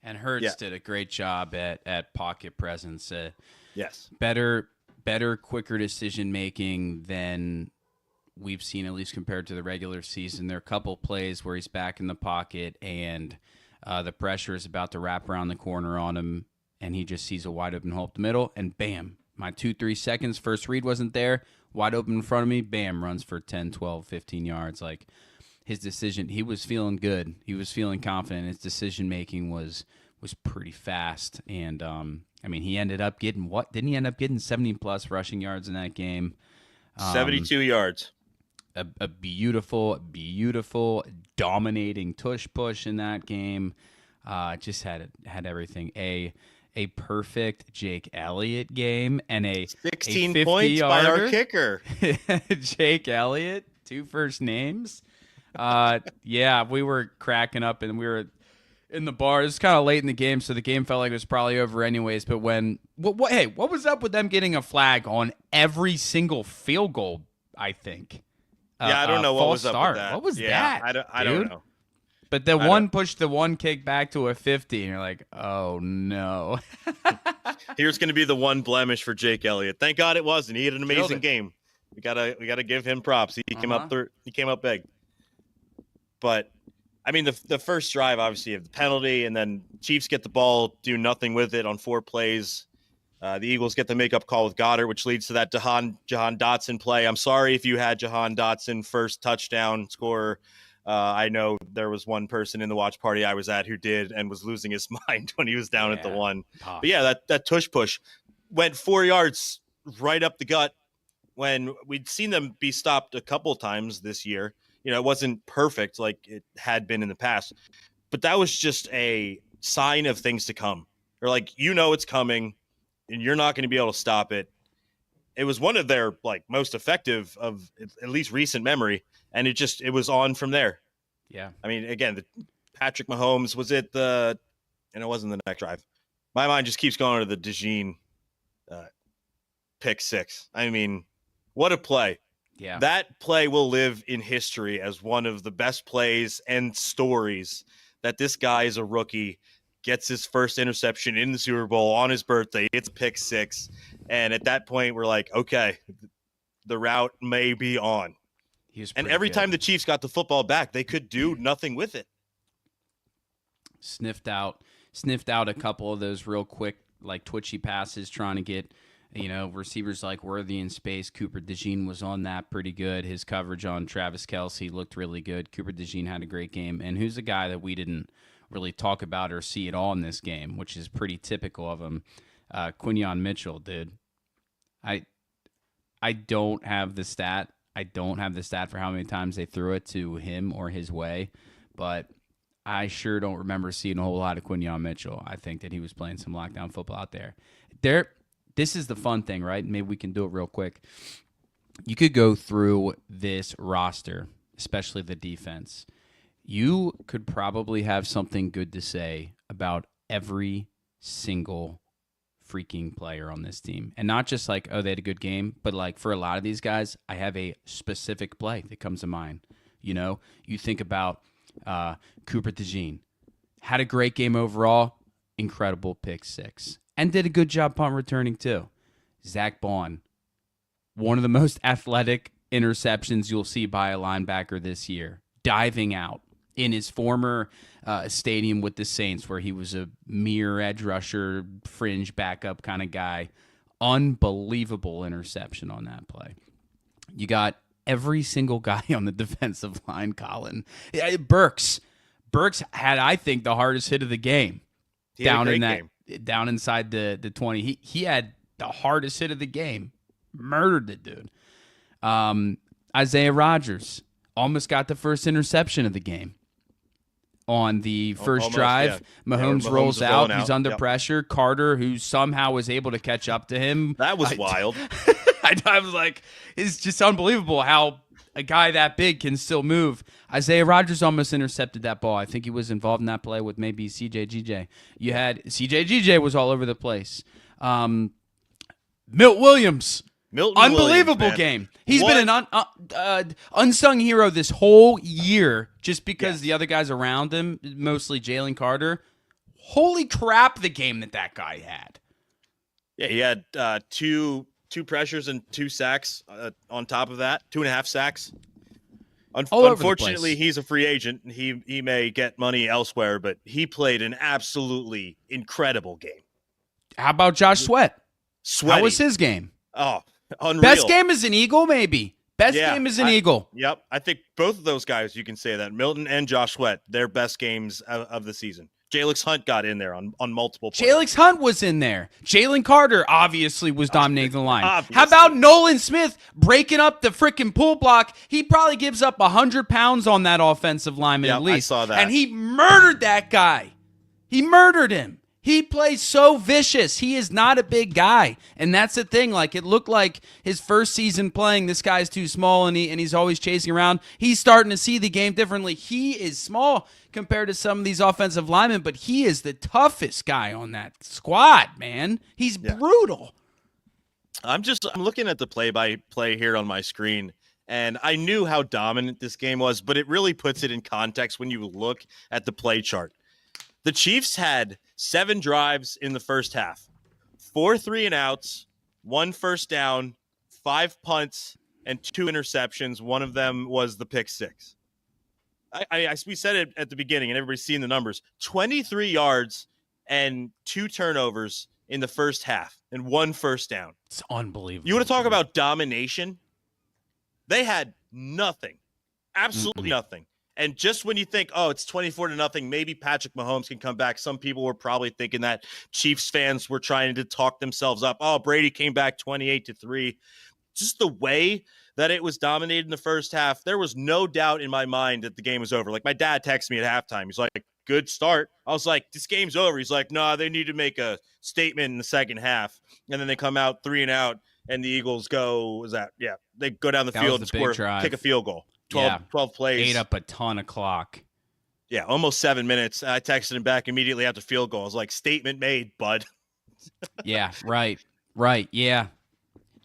B: And Hurts did a great job at pocket presence.
A: Yes.
B: Better, quicker decision-making than we've seen, at least compared to the regular season. There are a couple plays where he's back in the pocket and the pressure is about to wrap around the corner on him, and he just sees a wide open hole up the middle, and bam, my 2-3 seconds, first read wasn't there, wide open in front of me, bam, runs for 10, 12, 15 yards. Like, his decision, he was feeling good. He was feeling confident. His decision-making was pretty fast, and he ended up getting what? Didn't he end up getting 70-plus rushing yards in that game?
A: 72 yards.
B: A beautiful dominating tush push in that game. Just had everything. A perfect Jake Elliott game and a
A: 16 points by our kicker.
B: Jake Elliott, 2 first names. We were cracking up and we were in the bar. It was kind of late in the game, so the game felt like it was probably over anyways. But what was up with them getting a flag on every single field goal? I think.
A: I don't know what was up with that.
B: What was that?
A: I don't know.
B: But the one pushed the one kick back to a 50, and you're like, oh no.
A: Here's going to be the one blemish for Jake Elliott. Thank God it wasn't. He had an amazing
B: it.
A: game. We gotta give him props. He came up he came up big. But I mean, the first drive, obviously, you have the penalty, and then Chiefs get the ball, do nothing with it on 4 plays. The Eagles get the makeup call with Goddard, which leads to that Jahan Dotson play. I'm sorry if you had Jahan Dotson first touchdown scorer. I know there was one person in the watch party I was at who did and was losing his mind when he was down at the 1.
B: Tough.
A: But yeah, that tush push went 4 yards right up the gut when we'd seen them be stopped a couple times this year. You know, it wasn't perfect like it had been in the past, but that was just a sign of things to come. Or like, you know, it's coming and you're not going to be able to stop it. It was one of their like most effective of at least recent memory. And it was on from there.
B: Yeah.
A: I mean, again, Patrick Mahomes, and it wasn't the next drive. My mind just keeps going to the DeJean pick 6. I mean, what a play.
B: Yeah.
A: That play will live in history as one of the best plays and stories that this guy is a rookie, gets his first interception in the Super Bowl on his birthday. It's pick 6. And at that point, we're like, okay, the route may be on. And every time the Chiefs got the football back, they could do nothing with it.
B: Sniffed out a couple of those real quick, like twitchy passes, trying to get, receivers like Worthy in space. Cooper DeJean was on that pretty good. His coverage on Travis Kelce looked really good. Cooper DeJean had a great game. And who's a guy that we didn't really talk about or see at all in this game, which is pretty typical of him? Quinyon Mitchell, dude. I don't have the stat. I don't have the stat for how many times they threw it to him or his way, but I sure don't remember seeing a whole lot of Quinyon Mitchell. I think that he was playing some lockdown football out there. This is the fun thing, right? Maybe we can do it real quick. You could go through this roster, especially the defense. You could probably have something good to say about every single freaking player on this team. And not just like, oh, they had a good game, but like for a lot of these guys, I have a specific play that comes to mind. You think about Cooper DeJean. Had a great game overall, incredible pick 6. And did a good job punt returning too. Zach Bond, one of the most athletic interceptions you'll see by a linebacker this year. Diving out in his former stadium with the Saints, where he was a mere edge rusher, fringe backup kind of guy. Unbelievable interception on that play. You got every single guy on the defensive line, Colin. Burks had, I think, the hardest hit of the game. Down inside the 20. He had the hardest hit of the game. Murdered the dude. Isaiah Rodgers almost got the first interception of the game. On the first drive, yeah. Mahomes rolls out. He's under pressure. Carter, who somehow was able to catch up to him.
A: That was wild.
B: I was like, it's just unbelievable how a guy that big can still move. Isaiah Rodgers almost intercepted that ball. I think he was involved in that play with maybe CJ GJ. You had CJ GJ was all over the place. Milt Williams. Unbelievable game. He's been an unsung hero this whole year just because the other guys around him, mostly Jalen Carter. Holy crap, the game that guy had.
A: Yeah, he had two pressures and 2 sacks on top of that, 2.5 sacks. Unfortunately, he's a free agent. He may get money elsewhere, but he played an absolutely incredible game.
B: How about Josh Sweat?
A: Sweaty.
B: How was his game?
A: Oh, unreal.
B: Best game as an Eagle, maybe. Best game as an Eagle.
A: Yep. I think both of those guys, you can say that. Milton and Josh Sweat, their best games of the season. Jalix Hunt got in there on multiple plays.
B: Jalix Hunt was in there. Jalen Carter obviously was dominating the line.
A: Obviously.
B: How about Nolan Smith breaking up the freaking pull block? He probably gives up 100 pounds on that offensive lineman at least.
A: I saw that.
B: And he murdered that guy. He murdered him. He plays so vicious. He is not a big guy. And that's the thing. Like, it looked like his first season playing, this guy's too small and he's always chasing around. He's starting to see the game differently. He is small compared to some of these offensive linemen, but he is the toughest guy on that squad, man. He's brutal.
A: I'm looking at the play-by-play here on my screen, and I knew how dominant this game was, but it really puts it in context when you look at the play chart. The Chiefs had 7 drives in the first half. 4 3-and-outs, 1 first down, 5 punts, and 2 interceptions. One of them was the pick six. We said it at the beginning, and everybody's seen the numbers. 23 yards and 2 turnovers in the first half and 1 first down.
B: It's unbelievable.
A: You want to talk about domination? They had nothing, absolutely nothing. And just when you think, oh, it's 24-0, maybe Patrick Mahomes can come back. Some people were probably thinking that. Chiefs fans were trying to talk themselves up. Oh, Brady came back 28-3. Just the way that it was dominated in the first half, there was no doubt in my mind that the game was over. Like, my dad texted me at halftime. He's like, good start. I was like, this game's over. He's like, no, they need to make a statement in the second half. And then they come out 3-and-out, and the Eagles they go down the field and score, kick a field goal. 12 plays.
B: Ate up a ton of clock.
A: Yeah, almost 7 minutes. I texted him back immediately after field goal. I was like, statement made, bud.
B: Yeah, right, yeah.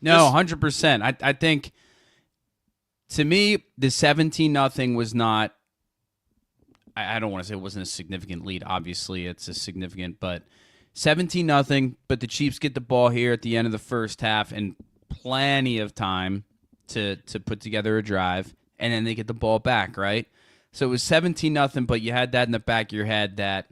B: No, 100%. I think, to me, the 17-0 was not, I don't want to say it wasn't a significant lead. Obviously, it's a significant, but 17-0, but the Chiefs get the ball here at the end of the first half and plenty of time to put together a drive, and then they get the ball back, right? So it was 17-0, but you had that in the back of your head that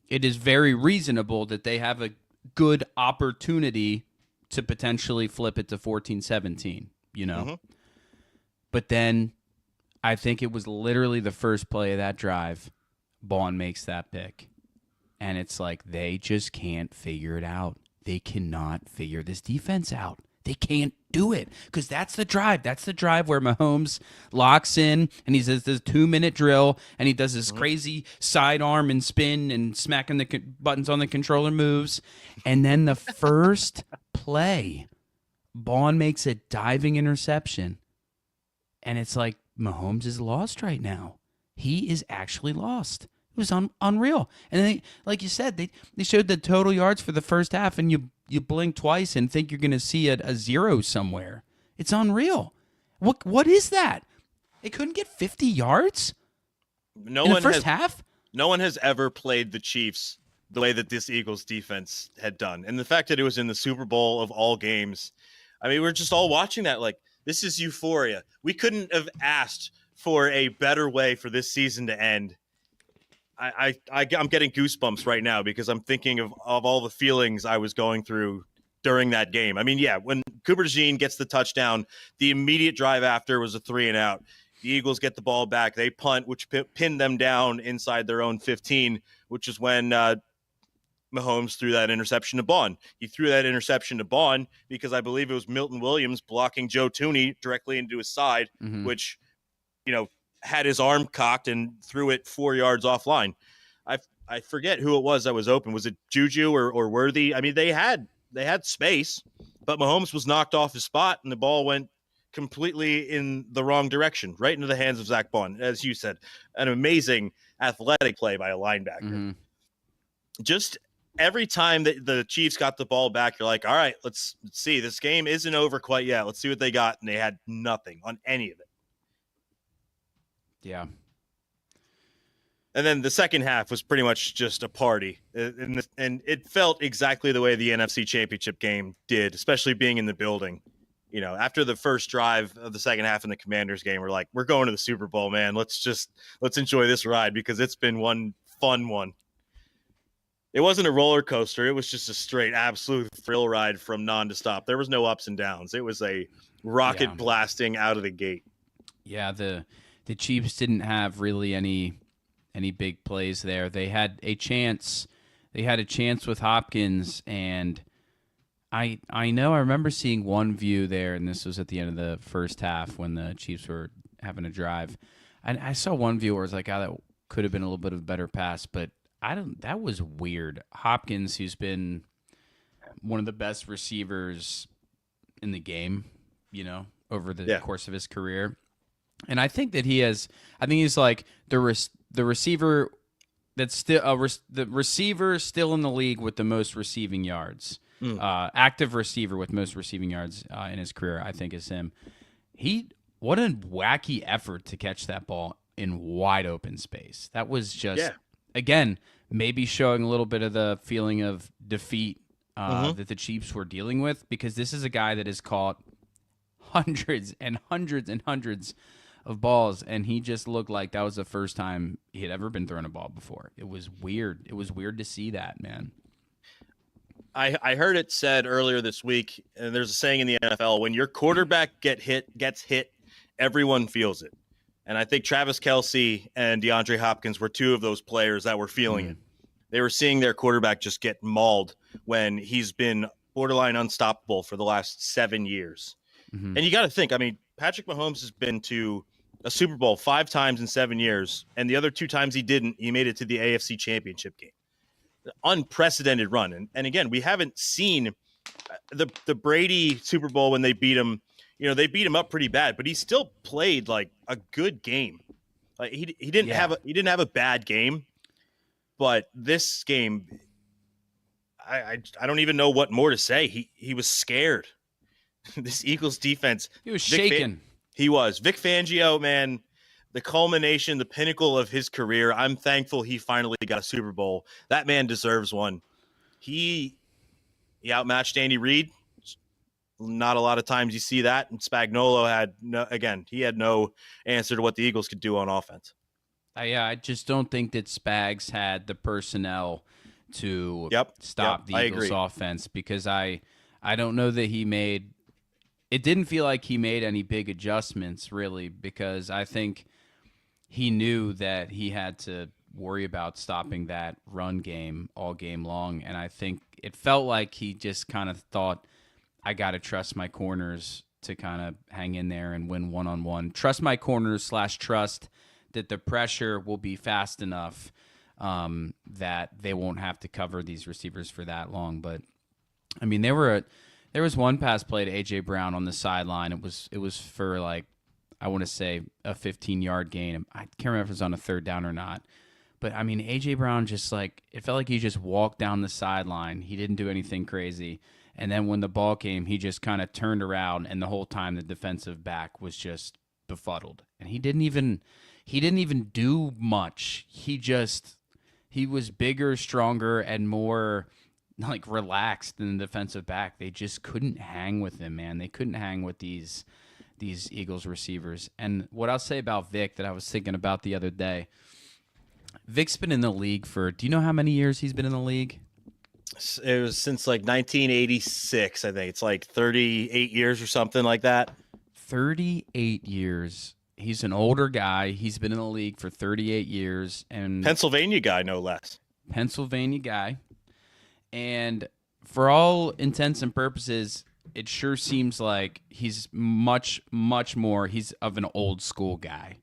B: it is very reasonable that they have a good opportunity to potentially flip it to 14-17, you know?
A: Mm-hmm.
B: But then I think it was literally the first play of that drive, Bond makes that pick. And it's like they just can't figure it out. They cannot figure this defense out. They can't do it because that's the drive. That's the drive where Mahomes locks in and he says this 2-minute drill and he does this crazy sidearm and spin and smacking the buttons on the controller moves. And then the first play, Bond makes a diving interception. And it's like Mahomes is lost right now. He is actually lost. It was unreal. And then, like you said, they showed the total yards for the first half, and you blink twice and think you're going to see a zero somewhere. It's unreal. What is that? They couldn't get 50 yards in the first half?
A: No one has ever played the Chiefs the way that this Eagles defense had done. And the fact that it was in the Super Bowl of all games, I mean, we're just all watching that like, this is euphoria. We couldn't have asked for a better way for this season to end. I'm getting goosebumps right now because I'm thinking of all the feelings I was going through during that game. I mean, yeah, when Cooper DeJean gets the touchdown, the immediate drive after was a 3-and-out. The Eagles get the ball back. They punt, which pinned them down inside their own 15, which is when Mahomes threw that interception to Bond. He threw that interception to Bond because I believe it was Milton Williams blocking Joe Thuney directly into his side, which, had his arm cocked and threw it 4 yards offline. I forget who it was that was open. Was it Juju or Worthy? I mean, they had space, but Mahomes was knocked off his spot and the ball went completely in the wrong direction, right into the hands of Zach Bond. As you said, an amazing athletic play by a linebacker. Just every time that the Chiefs got the ball back, you're like, all right, let's see. This game isn't over quite yet. Let's see what they got. And they had nothing on any of it.
B: Yeah.
A: And then the second half was pretty much just a party. And it felt exactly the way the NFC Championship game did, especially being in the building. After the first drive of the second half in the Commanders game, we're like, we're going to the Super Bowl, man. Let's enjoy this ride because it's been one fun one. It wasn't a roller coaster. It was just a straight absolute thrill ride from non to stop. There was no ups and downs. It was a rocket blasting out of the gate.
B: Yeah, the Chiefs didn't have really any big plays there. They had a chance. They had a chance with Hopkins, and I remember seeing one view there, and this was at the end of the first half when the Chiefs were having a drive. And I saw one view where it was like, that could have been a little bit of a better pass, but that was weird. Hopkins, who's been one of the best receivers in the game, over the course of his career. And I think that he's like the receiver that's still the receiver still in the league with the most receiving yards. Active receiver with most receiving yards in his career, I think, is him. What a wacky effort to catch that ball in wide open space. That was just again maybe showing a little bit of the feeling of defeat
A: Mhm.
B: that the Chiefs were dealing with, because this is a guy that has caught hundreds and hundreds and hundreds of balls, and he just looked like that was the first time he had ever been thrown a ball before. It was weird. It was weird to see that, man.
A: I heard it said earlier this week, and there's a saying in the NFL: when your quarterback gets hit, everyone feels it. And I think Travis Kelce and DeAndre Hopkins were two of those players that were feeling it. They were seeing their quarterback just get mauled when he's been borderline unstoppable for the last 7 years.
B: Mm-hmm.
A: And you got to think, I mean, Patrick Mahomes has been to a Super Bowl 5 times in 7 years, and the other 2 times he didn't, he made it to the AFC Championship game. Unprecedented run. And again, we haven't seen the Brady Super Bowl when they beat him. You know, they beat him up pretty bad, but he still played like a good game. Like he didn't have a bad game, but this game, I don't even know what more to say. He was scared. This Eagles defense,
B: He was shaken.
A: He was. Vic Fangio, man, the culmination, the pinnacle of his career. I'm thankful he finally got a Super Bowl. That man deserves one. He outmatched Andy Reid. Not a lot of times you see that. And Spagnuolo had no answer to what the Eagles could do on offense.
B: I just don't think that Spags had the personnel to stop the Eagles' offense, because I don't know that he made – it didn't feel like he made any big adjustments, really, because I think he knew that he had to worry about stopping that run game all game long. And I think it felt like he just kind of thought, I got to trust my corners to kind of hang in there and win one-on-one. Trust my corners / trust that the pressure will be fast enough that they won't have to cover these receivers for that long. But, I mean, there was one pass play to A.J. Brown on the sideline. It was for, like, I want to say a 15-yard gain. I can't remember if it was on a third down or not. But, I mean, A.J. Brown just, like, it felt like he just walked down the sideline. He didn't do anything crazy. And then when the ball came, he just kind of turned around, and the whole time the defensive back was just befuddled. And he didn't even do much. He was bigger, stronger, and more like relaxed than the defensive back. They just couldn't hang with him, man. They couldn't hang with these Eagles receivers. And what I'll say about Vic that I was thinking about the other day, Vic's been in the league for, do you know how many years he's been in the league?
A: It was since like 1986, I think. It's like 38 years or something like that.
B: 38 years. He's an older guy. He's been in the league for 38 years. And
A: Pennsylvania guy, no less.
B: Pennsylvania guy. And for all intents and purposes, it sure seems like he's much, much more. He's of an old school guy.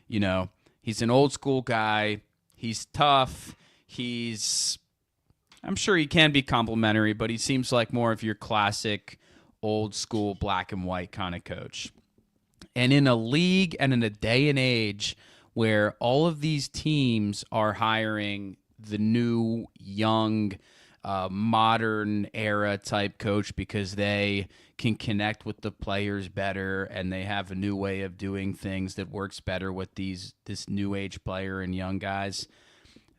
B: You know, he's an old school guy. He's tough. I'm sure he can be complimentary, but he seems like more of your classic old school black and white kind of coach. And in a league and in a day and age where all of these teams are hiring the new, young, modern era type coach because they can connect with the players better and they have a new way of doing things that works better with this new age player and young guys.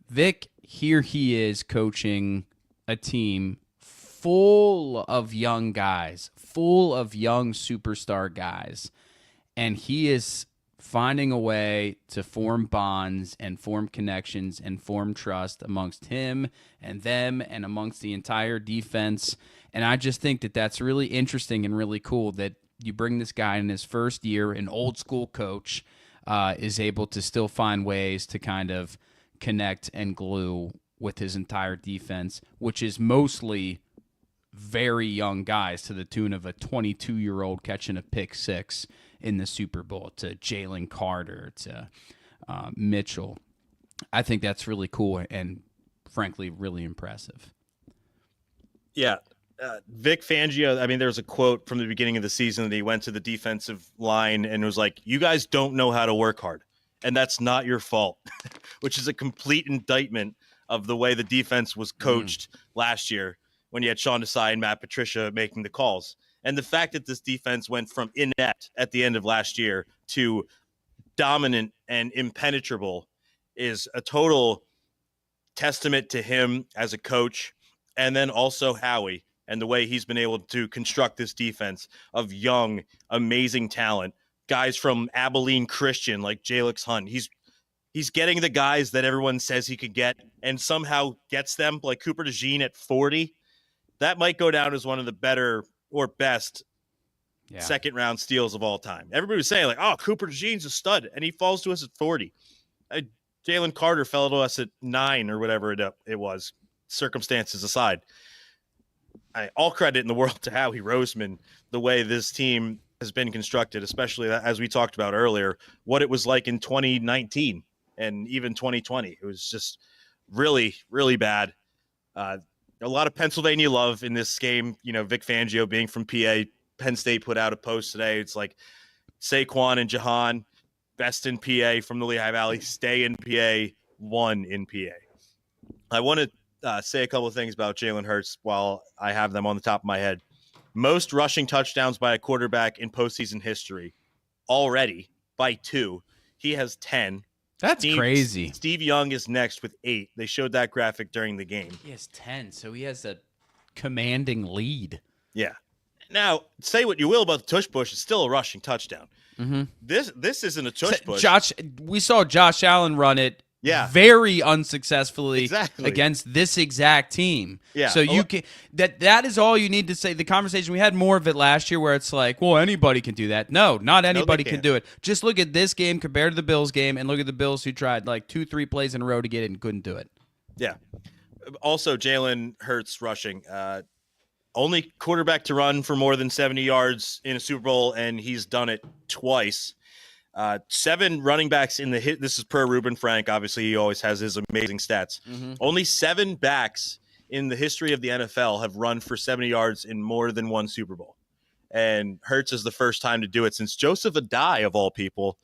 B: Vic, here he is coaching a team full of young guys, full of young superstar guys. And he is finding a way to form bonds and form connections and form trust amongst him and them and amongst the entire defense. And I just think that that's really interesting and really cool that you bring this guy in his first year, an old school coach, is able to still find ways to kind of connect and glue with his entire defense, which is mostly very young guys, to the tune of a 22-year-old catching a pick six in the Super Bowl, to Jalen Carter, to Mitchell. I think that's really cool and, frankly, really impressive.
A: Yeah. Vic Fangio, I mean, there's a quote from the beginning of the season that he went to the defensive line and was like, you guys don't know how to work hard, and that's not your fault, which is a complete indictment of the way the defense was coached last year when you had Sean Desai and Matt Patricia making the calls. And the fact that this defense went from inept at the end of last year to dominant and impenetrable is a total testament to him as a coach and then also Howie and the way he's been able to construct this defense of young, amazing talent, guys from Abilene Christian like Jalix Hunt. He's getting the guys that everyone says he could get and somehow gets them, like Cooper DeJean at 40. That might go down as one of the better or best second round steals of all time. Everybody was saying, like, oh, Cooper DeJean's a stud, and he falls to us at 40. Jalen Carter fell to us at 9 or whatever it was, circumstances aside. All credit in the world to Howie Roseman, the way this team has been constructed, especially as we talked about earlier, what it was like in 2019 and even 2020. It was just really, really bad. A lot of Pennsylvania love in this game. You know, Vic Fangio being from PA, Penn State put out a post today. It's like Saquon and Jahan, best in PA from the Lehigh Valley, stay in PA, won in PA. I want to say a couple of things about Jalen Hurts while I have them on the top of my head. Most rushing touchdowns by a quarterback in postseason history already by 2. He has 10.
B: That's crazy.
A: Steve Young is next with 8. They showed that graphic during the game.
B: He has 10, so he has a commanding lead.
A: Yeah. Now, say what you will about the tush push, it's still a rushing touchdown.
B: Mm-hmm.
A: This isn't a tush push.
B: We saw Josh Allen run it very unsuccessfully against this exact team.
A: Yeah.
B: So you can that is all you need to say. The conversation we had more of it last year where it's like, well, anybody can do that. No, not anybody can do it. Just look at this game compared to the Bills game and look at the Bills who tried like 2-3 plays in a row to get it and couldn't do it.
A: Yeah. Also, Jalen Hurts rushing. Only quarterback to run for more than 70 yards in a Super Bowl, and he's done it twice. 7 running backs in the hit. This is per Reuben Frank. Obviously, he always has his amazing stats. Mm-hmm. Only 7 backs in the history of the NFL have run for 70 yards in more than one Super Bowl. And Hurts is the first time to do it since Joseph Adai, of all people,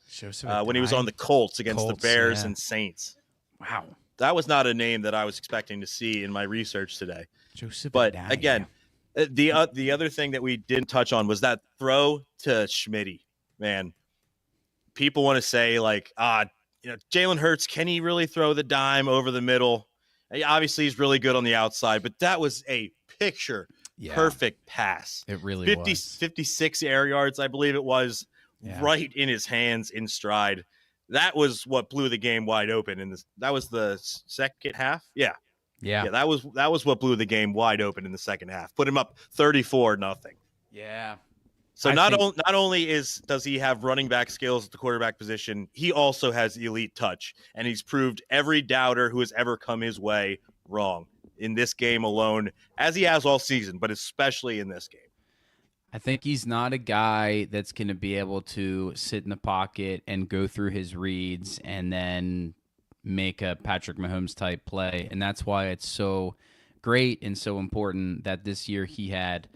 A: when he was on the Colts against the Bears and Saints.
B: Wow.
A: That was not a name that I was expecting to see in my research today.
B: Joseph
A: but
B: Adai,
A: again, the other thing that we didn't touch on was that throw to Schmitty. Man, people want to say like, Jalen Hurts, can he really throw the dime over the middle? Obviously, he's really good on the outside, but that was a picture perfect pass.
B: It really was.
A: 56 air yards, I believe it was, right in his hands in stride. That was what blew the game wide open. That was the second half. Yeah, that was what blew the game wide open in the second half. Put him up 34-0.
B: Yeah.
A: So not only does he have running back skills at the quarterback position, he also has elite touch, and he's proved every doubter who has ever come his way wrong in this game alone, as he has all season, but especially in this game.
B: I think he's not a guy that's going to be able to sit in the pocket and go through his reads and then make a Patrick Mahomes type play, and that's why it's so great and so important that this year he had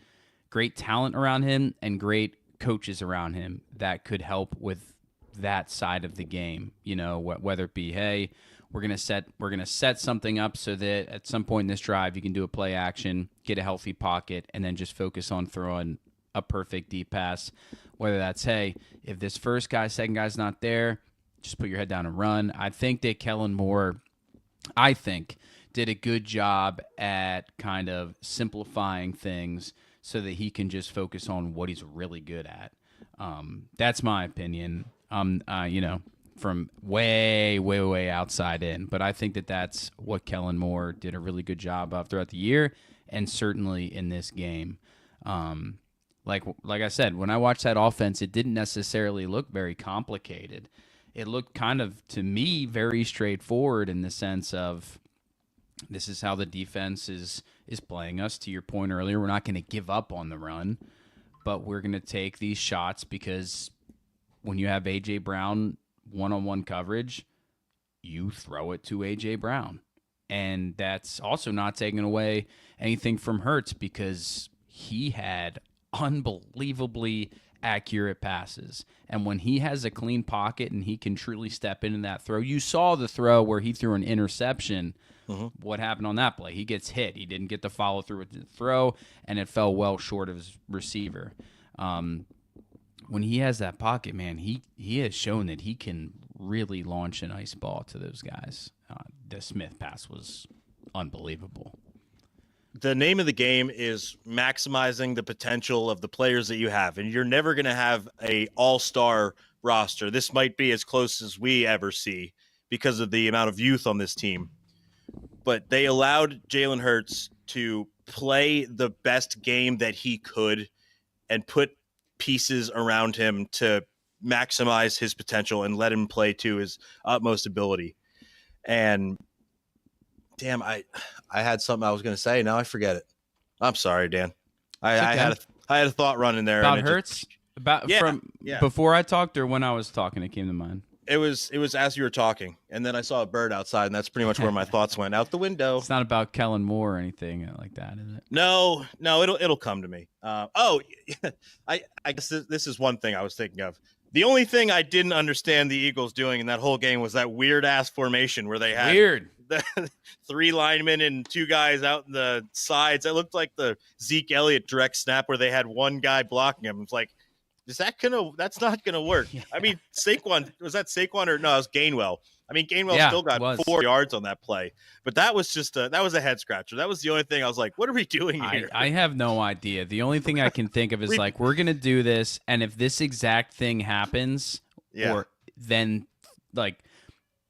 B: great talent around him and great coaches around him that could help with that side of the game. You know, whether it be, hey, we're gonna set something up so that at some point in this drive you can do a play action, get a healthy pocket, and then just focus on throwing a perfect deep pass. Whether that's, hey, if this first guy, second guy's not there, just put your head down and run. I think that Kellen Moore, did a good job at kind of simplifying things so that he can just focus on what he's really good at. That's my opinion. From way outside in. But I think that that's what Kellen Moore did a really good job of throughout the year, and certainly in this game. Like I said, when I watched that offense, it didn't necessarily look very complicated. It looked kind of, to me, very straightforward in the sense of this is how the defense is playing us. To your point earlier, we're not going to give up on the run, but we're going to take these shots because when you have A.J. Brown one-on-one coverage, you throw it to A.J. Brown. And that's also not taking away anything from Hurts because he had unbelievably accurate passes. And when he has a clean pocket and he can truly step into that throw, you saw the throw where he threw an interception. Mm-hmm. What happened on that play? He gets hit. He didn't get the follow through with the throw, and it fell well short of his receiver. When he has that pocket, man, he has shown that he can really launch a nice ball to those guys. The Smith pass was unbelievable.
A: the name of the game is maximizing the potential of the players that you have, and you're never going to have a all-star roster. This might be as close as we ever see because of the amount of youth on this team. But they allowed Jalen Hurts to play the best game that he could and put pieces around him to maximize his potential and let him play to his utmost ability. And damn, I had something I was going to say. Now I forget it. I'm sorry, Dan. I had a thought running there
B: about Hurts. Before I talked or when I was talking, it came to mind.
A: It was as you were talking, and then I saw a bird outside, and that's pretty much where my thoughts went out the window.
B: It's not about Kellen Moore or anything like that, is it?
A: No, it'll come to me. I guess this is one thing I was thinking of. The only thing I didn't understand the Eagles doing in that whole game was that weird ass formation where they had the 3 linemen and 2 guys out in the sides. It looked like the Zeke Elliott direct snap where they had one guy blocking him. It's like, that's not gonna work. Yeah. I mean, was that Saquon or no? It was Gainwell. I mean, Gainwell still got 4 yards on that play, but that was just that was a head scratcher. That was the only thing I was like, what are we doing here?
B: I have no idea. The only thing I can think of is like, we're gonna do this, and if this exact thing happens, or then like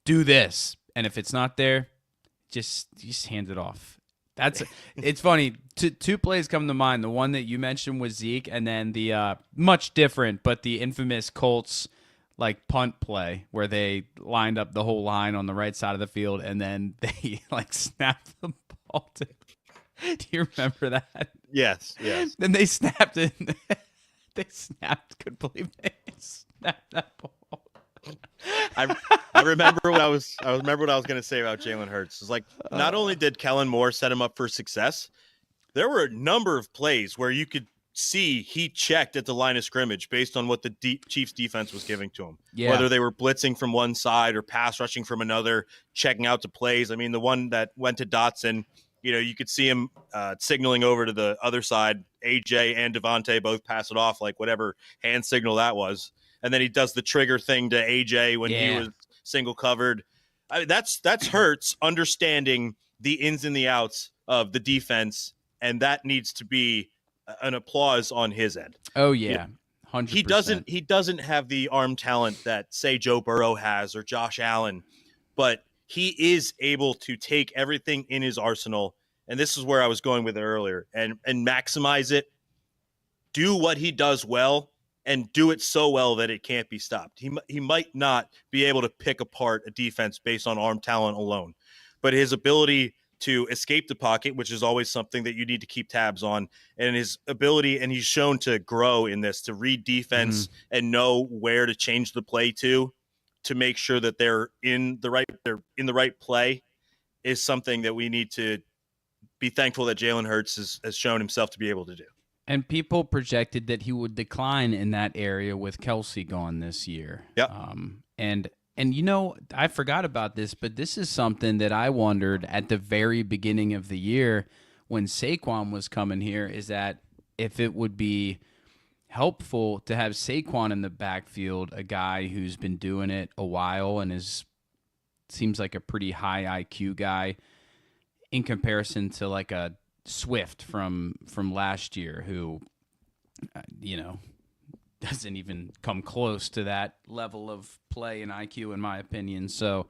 B: do this, and if it's not there, just hand it off. It's funny. 2 plays come to mind. The one that you mentioned was Zeke, and then the much different, but the infamous Colts like punt play where they lined up the whole line on the right side of the field, and then they like snapped the ball. Do you remember that?
A: Yes.
B: Then they snapped it. They snapped. Couldn't believe they snapped that ball.
A: I remember what I was going to say about Jalen Hurts. It's like, not only did Kellen Moore set him up for success, there were a number of plays where you could see he checked at the line of scrimmage based on what the Chiefs defense was giving to him. Yeah. Whether they were blitzing from one side or pass rushing from another, checking out the plays. I mean, the one that went to Dotson, you could see him signaling over to the other side. AJ and Devontae both pass it off, like whatever hand signal that was. And then he does the trigger thing to AJ when he was single covered. That's Hurts understanding the ins and the outs of the defense, and that needs to be an applause on his end.
B: Oh yeah, 100%.
A: He doesn't have the arm talent that say Joe Burrow has or Josh Allen, but he is able to take everything in his arsenal, and this is where I was going with it earlier, and maximize it, do what he does well, and do it so well that it can't be stopped. He might not be able to pick apart a defense based on arm talent alone, but his ability to escape the pocket, which is always something that you need to keep tabs on, and his ability, and he's shown to grow in this, to read defense and know where to change the play to make sure that they're in the right play, is something that we need to be thankful that Jalen Hurts has shown himself to be able to do.
B: And people projected that he would decline in that area with Kelce gone this year.
A: Yep.
B: And I forgot about this, but this is something that I wondered at the very beginning of the year when Saquon was coming here, is that if it would be helpful to have Saquon in the backfield, a guy who's been doing it a while and seems like a pretty high IQ guy in comparison to like a Swift from last year, who doesn't even come close to that level of play and IQ, in my opinion. So,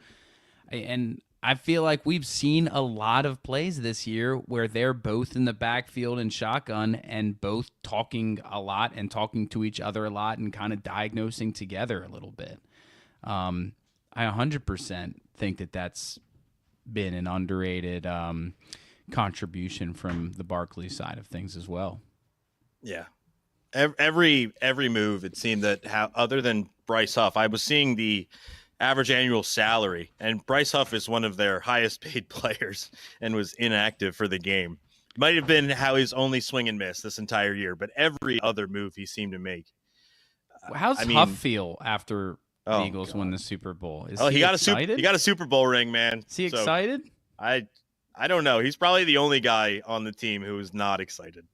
B: and I feel like we've seen a lot of plays this year where they're both in the backfield and shotgun and both talking a lot and talking to each other a lot and kind of diagnosing together a little bit. I 100% think that that's been an underrated contribution from the Barkley side of things as well.
A: Yeah. Every move, it seemed that other than Bryce Huff, I was seeing the average annual salary, and Bryce Huff is one of their highest paid players and was inactive for the game. Might have been how he's only swing and miss this entire year, but every other move he seemed to make.
B: How's Huff feel after the Eagles win the Super Bowl?
A: He got a Super Bowl ring, man.
B: Is he excited?
A: I don't know. He's probably the only guy on the team who is not excited.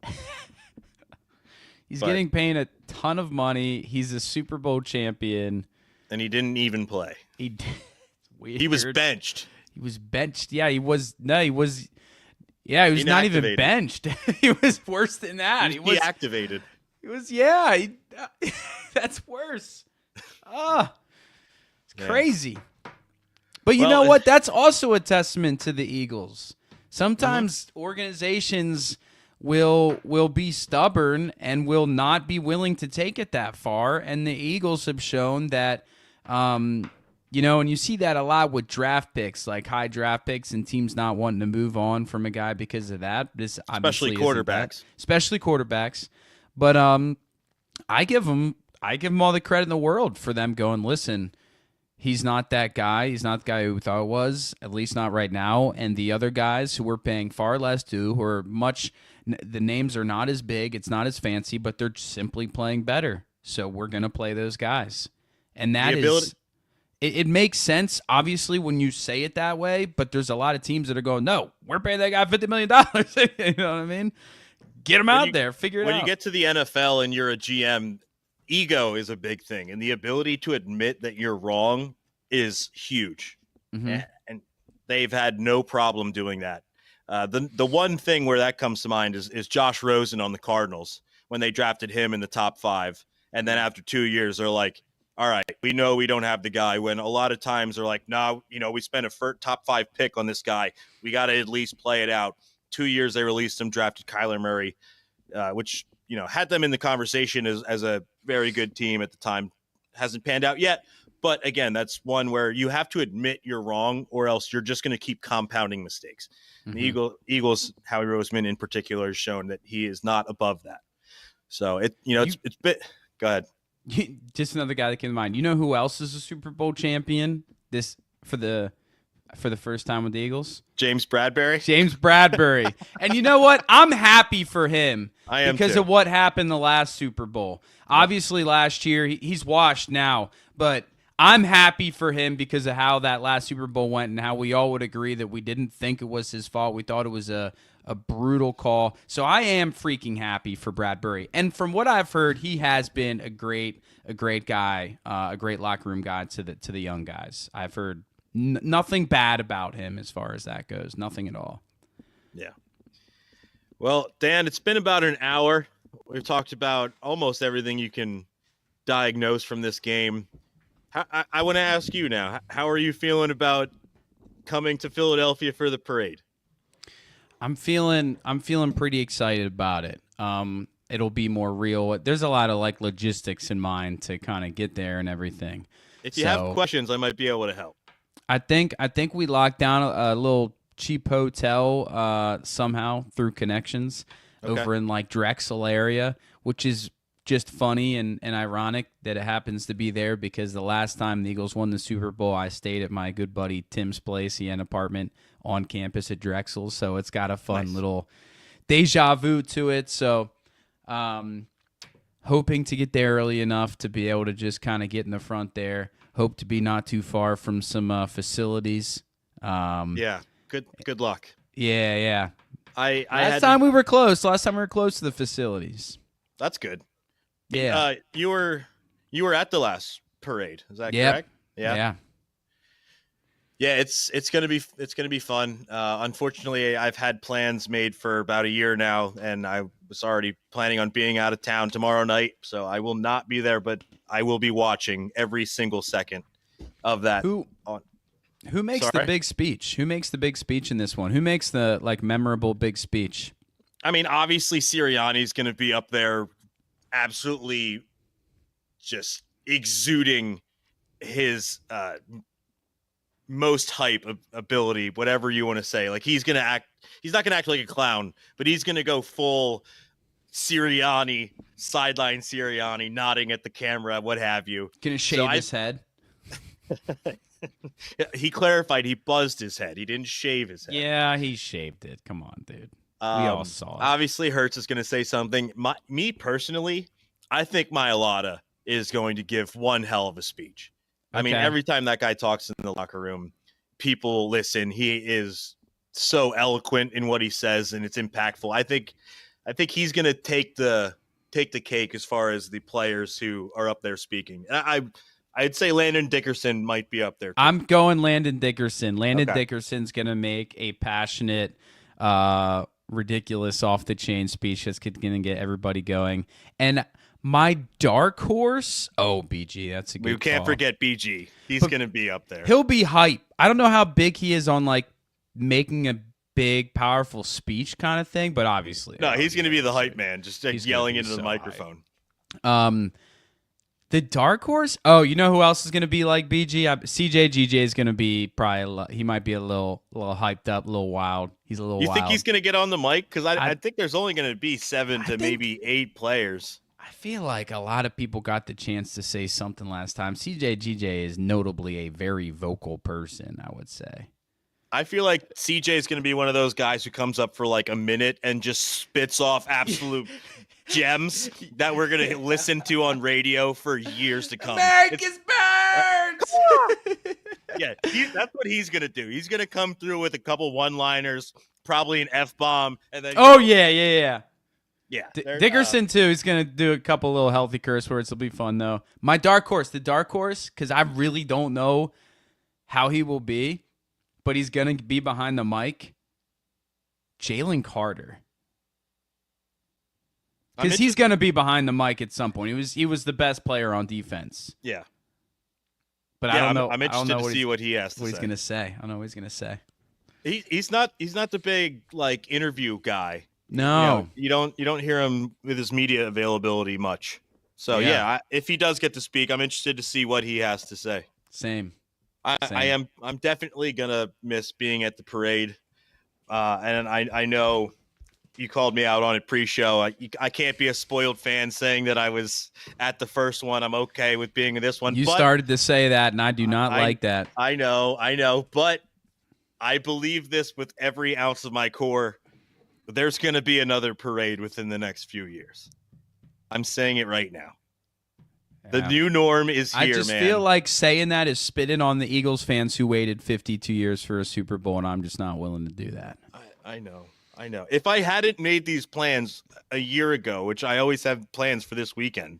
B: He's getting paid a ton of money. He's a Super Bowl champion.
A: And he didn't even play.
B: He was
A: benched.
B: He was benched. Yeah, he was. No, he was. Yeah, he was not even
A: Inactivated.
B: benched. He was worse than that.
A: He was deactivated.
B: He was. Yeah, that's worse. Ah, it's
A: Yeah.
B: crazy. But you
A: Well,
B: know what? That's also a testament to the Eagles. Sometimes organizations will be stubborn and will not be willing to take it that far, and the Eagles have shown that. And you see that a lot with draft picks, like high draft picks, and teams not wanting to move on from a guy because of that. This
A: Especially
B: obviously isn't that.
A: quarterbacks.
B: Especially quarterbacks. But I give them all the credit in the world for them going, listen, he's not that guy. He's not the guy who we thought it was, at least not right now. And the other guys who we're paying far less to, who are the names are not as big, it's not as fancy, but they're simply playing better. So we're going to play those guys. And that is... It makes sense, obviously, when you say it that way, but there's a lot of teams that are going, no, we're paying that guy $50 million. You know what I mean? Get him out there. Figure it out.
A: When you get to the NFL and you're a GM, ego is a big thing. And the ability to admit that you're wrong is huge.
B: Mm-hmm.
A: And they've had no problem doing that. The one thing where that comes to mind is Josh Rosen on the Cardinals when they drafted him in the top 5. And then after 2 years, they're like, all right, we know we don't have the guy, when a lot of times they're like, no, we spent a top 5 pick on this guy. We got to at least play it out. 2 years they released him, drafted Kyler Murray, which, had them in the conversation as a very good team at the time. Hasn't panned out yet. But again, that's one where you have to admit you're wrong, or else you're just going to keep compounding mistakes. Mm-hmm. The Eagles, Howie Roseman in particular, has shown that he is not above that. So it's bit. Go ahead.
B: Just another guy that came to mind. You know who else is a Super Bowl champion for the first time with the Eagles?
A: James Bradbury.
B: James Bradbury. And you know what? I'm happy for him.
A: I am
B: because
A: too.
B: of what happened the last Super Bowl. Obviously, last year he's washed now, but I'm happy for him because of how that last Super Bowl went and how we all would agree that we didn't think it was his fault. We thought it was a brutal call. So I am freaking happy for Bradbury. And from what I've heard, he has been a great guy, a great locker room guy to the young guys. I've heard nothing bad about him as far as that goes. Nothing at all. Yeah.
A: Well, Dan, it's been about an hour. We've talked about almost everything you can diagnose from this game. I want to ask you now, how are you feeling about coming to Philadelphia for the parade?
B: I'm feeling pretty excited about it. It'll be more real. There's a lot of logistics in mind to kind of get there and everything.
A: If you have questions, I might be able to help.
B: I think we locked down a little cheap hotel somehow through connections over in Drexel area, which is just funny and ironic that it happens to be there because the last time the Eagles won the Super Bowl, I stayed at my good buddy Tim's place. He had an apartment on campus at Drexel, so it's got a fun little deja vu to it. So hoping to get there early enough to be able to just kind of get in the front there. Hope to be not too far from some facilities.
A: Yeah, good luck.
B: Yeah.
A: Last
B: time we were close to the facilities.
A: That's good.
B: Yeah.
A: You were at the last parade. Is that correct?
B: Yeah.
A: Yeah, it's gonna be fun. Unfortunately, I've had plans made for about a year now, and I was already planning on being out of town tomorrow night, so I will not be there. But I will be watching every single second of that.
B: Who makes the big speech? Who makes the big speech in this one? Who makes the memorable big speech?
A: I mean, obviously Sirianni's going to be up there, absolutely just exuding his most hype ability, whatever you want to say. He's not going to act like a clown, but he's going to go full Sirianni, sideline Sirianni, nodding at the camera, what have you.
B: Gonna shave his head.
A: He clarified he buzzed his head. He didn't shave his head.
B: Yeah, he shaved it. Come on, dude. We all saw it.
A: Obviously, Hurts is going to say something. Me personally, I think Mailata is going to give one hell of a speech. I mean, every time that guy talks in the locker room, people listen. He is so eloquent in what he says, and it's impactful. I think he's going to take the cake as far as the players who are up there speaking. I'd say Landon Dickerson might be up there too.
B: I'm going Landon Dickerson. Landon Dickerson's going to make a passionate ridiculous off the chain speech that's going to get everybody going. And my dark horse, BG, that's a good
A: We can't
B: call.
A: forget BG. He's going to be up there.
B: He'll be hype. I don't know how big he is on like making a big, powerful speech kind of thing, but obviously.
A: No, he's going to be the hype man, just like
B: He's
A: yelling
B: gonna be
A: into the
B: so
A: microphone.
B: The dark horse? Oh, you know who else is going to be like BG? CJ GJ is going to be he might be a little hyped up, a little wild. He's a little
A: You
B: wild.
A: think he's going to get on the mic? Because I think there's only going to be 7 to maybe 8 players.
B: I feel like a lot of people got the chance to say something last time. CJ GJ is notably a very vocal person, I would say.
A: I feel like CJ is going to be one of those guys who comes up for like a minute and just spits off absolute gems that we're going to listen to on radio for years to come.
B: America's birds!
A: Yeah, that's what he's going to do. He's going to come through with a couple one-liners, probably an F-bomb, and then
B: Yeah. Dickerson too. He's gonna do a couple little healthy curse words. It'll be fun though. My dark horse, because I really don't know how he will be, but he's gonna be behind the mic. Jalen Carter, because he's gonna be behind the mic at some point. He was the best player on defense.
A: Yeah,
B: but I don't know.
A: I'm interested to see what he has to say.
B: What he's gonna say. I don't know what he's gonna say.
A: He's not the big like interview guy.
B: No,
A: you don't hear him with his media availability much. So if he does get to speak, I'm interested to see what he has to say.
B: Same.
A: I'm definitely gonna miss being at the parade, and I know you called me out on it pre-show. I can't be a spoiled fan saying that I was at the first one. I'm okay with being in this one.
B: You started to say that, and I do not like that.
A: I know, but I believe this with every ounce of my core. There's going to be another parade within the next few years. I'm saying it right now. The new norm is here, man.
B: I just feel like saying that is spitting on the Eagles fans who waited 52 years for a Super Bowl, and I'm just not willing to do that.
A: I know. If I hadn't made these plans a year ago, which I always have plans for this weekend,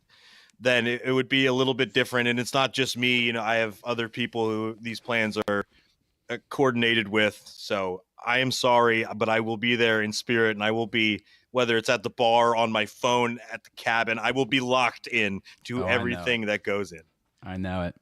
A: then it would be a little bit different. And it's not just me. You know, I have other people who these plans are coordinated with. So I am sorry, but I will be there in spirit, and I will be, whether it's at the bar, on my phone, at the cabin, I will be locked in to everything that goes in.
B: I know it.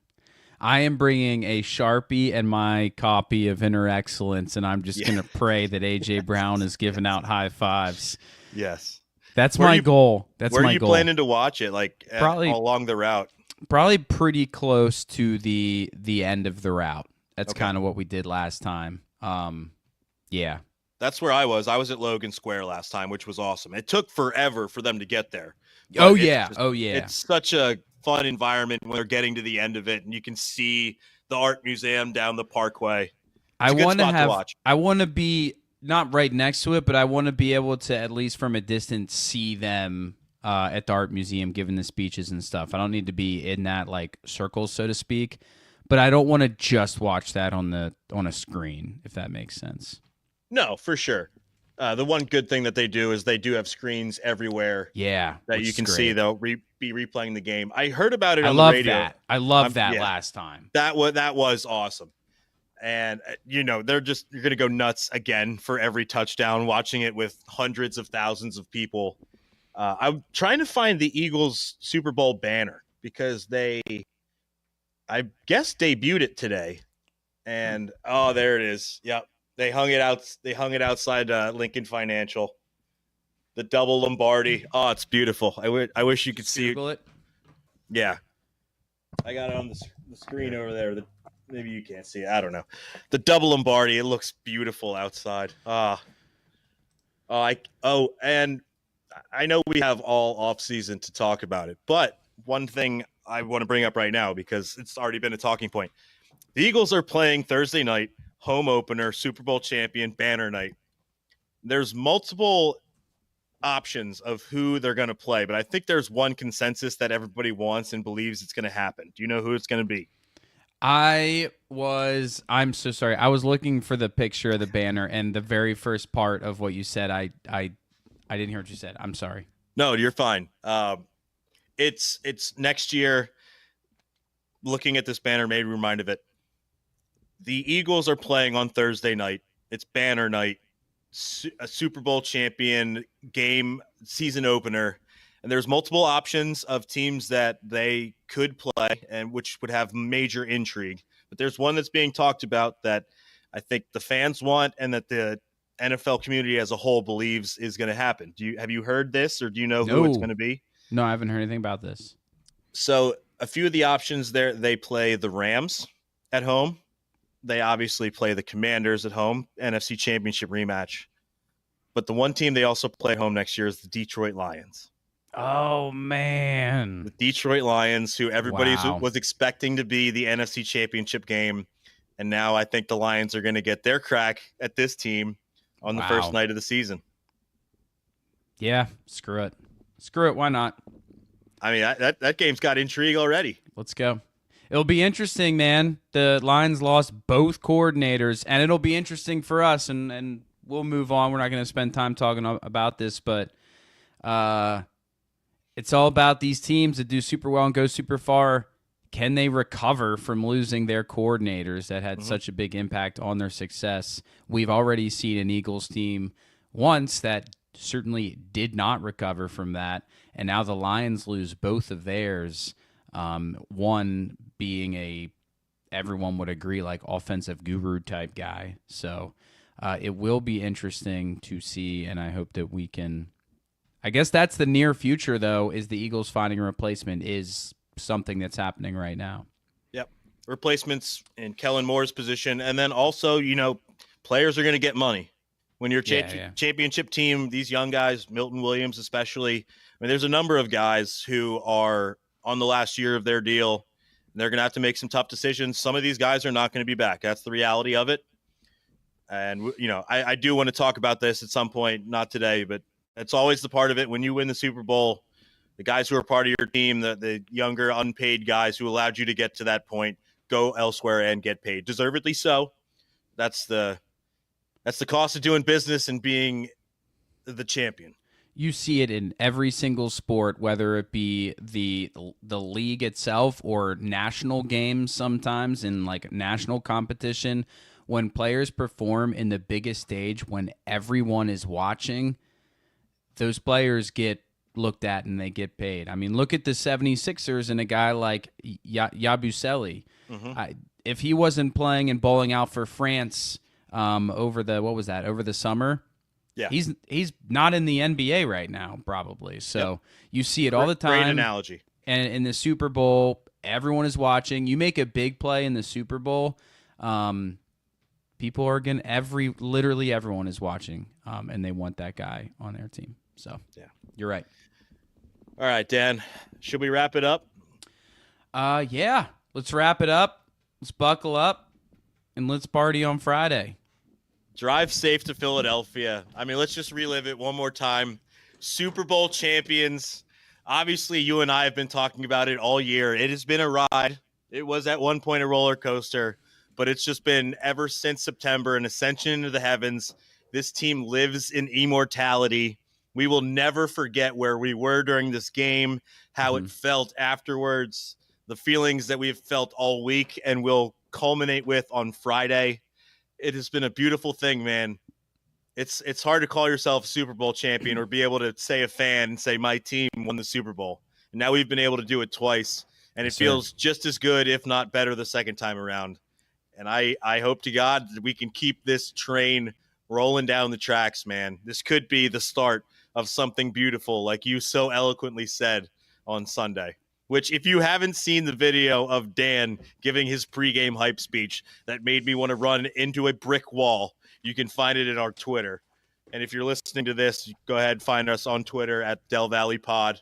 B: I am bringing a Sharpie and my copy of Inner Excellence, and I'm just going to pray that A.J. Brown is giving out high fives.
A: Yes.
B: That's my goal.
A: Where are you planning to watch it? Like
B: probably
A: along the route?
B: Probably pretty close to the end of the route. That's kind of what we did last time. Yeah.
A: That's where I was. I was at Logan Square last time, which was awesome. It took forever for them to get there.
B: It's
A: such a fun environment when they're getting to the end of it, and you can see the art museum down the parkway.
B: I want to be not right next to it, but I want to be able to, at least from a distance, see them at the art museum giving the speeches and stuff. I don't need to be in that like circle, so to speak, but I don't want to just watch that on a screen, if that makes sense.
A: No, for sure. The one good thing that they do is they do have screens everywhere.
B: Yeah,
A: that you can see. They'll be replaying the game. I heard about it on
B: the
A: radio.
B: I love that last time.
A: That was awesome. And you're going to go nuts again for every touchdown, watching it with hundreds of thousands of people. I'm trying to find the Eagles Super Bowl banner because I guess, debuted it today. And there it is. Yep. They hung it out. They hung it outside Lincoln Financial. The double Lombardi. Oh, it's beautiful. I wish you could see
B: it.
A: Yeah, I got it on the screen over there. Maybe you can't see it. I don't know. The double Lombardi. It looks beautiful outside. And I know we have all off season to talk about it, but one thing I want to bring up right now because it's already been a talking point. The Eagles are playing Thursday night. Home opener, Super Bowl champion, banner night. There's multiple options of who they're going to play, but I think there's one consensus that everybody wants and believes it's going to happen. Do you know who it's going to be?
B: I'm so sorry. I was looking for the picture of the banner, and the very first part of what you said, I didn't hear what you said. I'm sorry.
A: No, you're fine. It's next year. Looking at this banner made me remind of it. The Eagles are playing on Thursday night. It's banner night. a Super Bowl champion game season opener, and there's multiple options of teams that they could play and which would have major intrigue. But there's one that's being talked about that I think the fans want and that the NFL community as a whole believes is going to happen. Have you heard this, or do you know who it's going to be?
B: No, I haven't heard anything about this.
A: So a few of the options there, they play the Rams at home. They obviously play the Commanders at home, NFC Championship rematch. But the one team they also play at home next year is the Detroit Lions.
B: Oh, man.
A: The Detroit Lions, who everybody
B: Wow.
A: was expecting to be the NFC Championship game. And now I think the Lions are going to get their crack at this team on the first night of the season.
B: Yeah, screw it. Screw it. Why not?
A: I mean, that game's got intrigue already.
B: Let's go. It'll be interesting, man. The Lions lost both coordinators, and it'll be interesting for us, and we'll move on. We're not going to spend time talking about this, but it's all about these teams that do super well and go super far. Can they recover from losing their coordinators that had such a big impact on their success? We've already seen an Eagles team once that certainly did not recover from that, and now the Lions lose both of theirs. One being everyone would agree, like offensive guru type guy. So it will be interesting to see, and I hope that we can. I guess that's the near future, though, is the Eagles finding a replacement is something that's happening right now.
A: Yep. Replacements in Kellen Moore's position. And then also, players are going to get money. When you're championship team, these young guys, Milton Williams especially, I mean, there's a number of guys who are on the last year of their deal. And they're going to have to make some tough decisions. Some of these guys are not going to be back. That's the reality of it. And, I do want to talk about this at some point, not today, but it's always the part of it. When you win the Super Bowl, the guys who are part of your team, the younger unpaid guys who allowed you to get to that point, go elsewhere and get paid. Deservedly so. That's the cost of doing business and being the champion.
B: You see it in every single sport, whether it be the league itself or national games sometimes in like national competition. When players perform in the biggest stage, when everyone is watching, those players get looked at and they get paid. I mean, look at the 76ers and a guy like Yabusele. If he wasn't playing and bowling out for France over the summer, yeah, he's not in the NBA right now, probably. So you see it all the time.
A: Great analogy.
B: And in the Super Bowl, everyone is watching. You make a big play in the Super Bowl, people are literally everyone is watching, and they want that guy on their team. So yeah, you're right.
A: All right, Dan, should we wrap it up?
B: Yeah, let's wrap it up. Let's buckle up and let's party on Friday.
A: Drive safe to Philadelphia. I mean, let's just relive it one more time. Super Bowl champions. Obviously, you and I have been talking about it all year. It has been a ride. It was at one point a roller coaster, but it's just been ever since September an ascension into the heavens. This team lives in immortality. We will never forget where we were during this game, how it felt afterwards, the feelings that we've felt all week and will culminate with on Friday. It has been a beautiful thing, man. It's hard to call yourself a Super Bowl champion or be able to say a fan and say my team won the Super Bowl. And now we've been able to do it twice, and it feels just as good, if not better, the second time around. And I hope to God that we can keep this train rolling down the tracks, man. This could be the start of something beautiful, like you so eloquently said on Sunday. Which, if you haven't seen the video of Dan giving his pregame hype speech that made me want to run into a brick wall, you can find it in our Twitter. And if you're listening to this, go ahead and find us on Twitter at Del Valley Pod.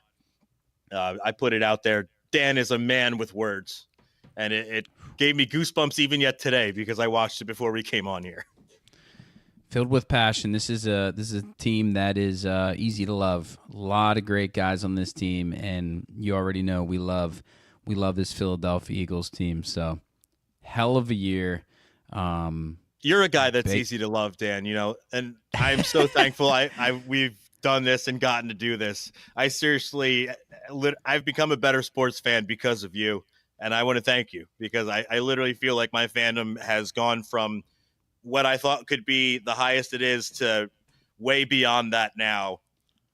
A: I put it out there. Dan is a man with words. And it gave me goosebumps even yet today because I watched it before we came on here.
B: Filled with passion. This is a team that is easy to love. A lot of great guys on this team, and you already know we love this Philadelphia Eagles team. So, hell of a year.
A: You're a guy that's easy to love, Dan. And I'm so thankful. We've done this and gotten to do this. I've become a better sports fan because of you, and I want to thank you because I literally feel like my fandom has gone from what I thought could be the highest it is to way beyond that now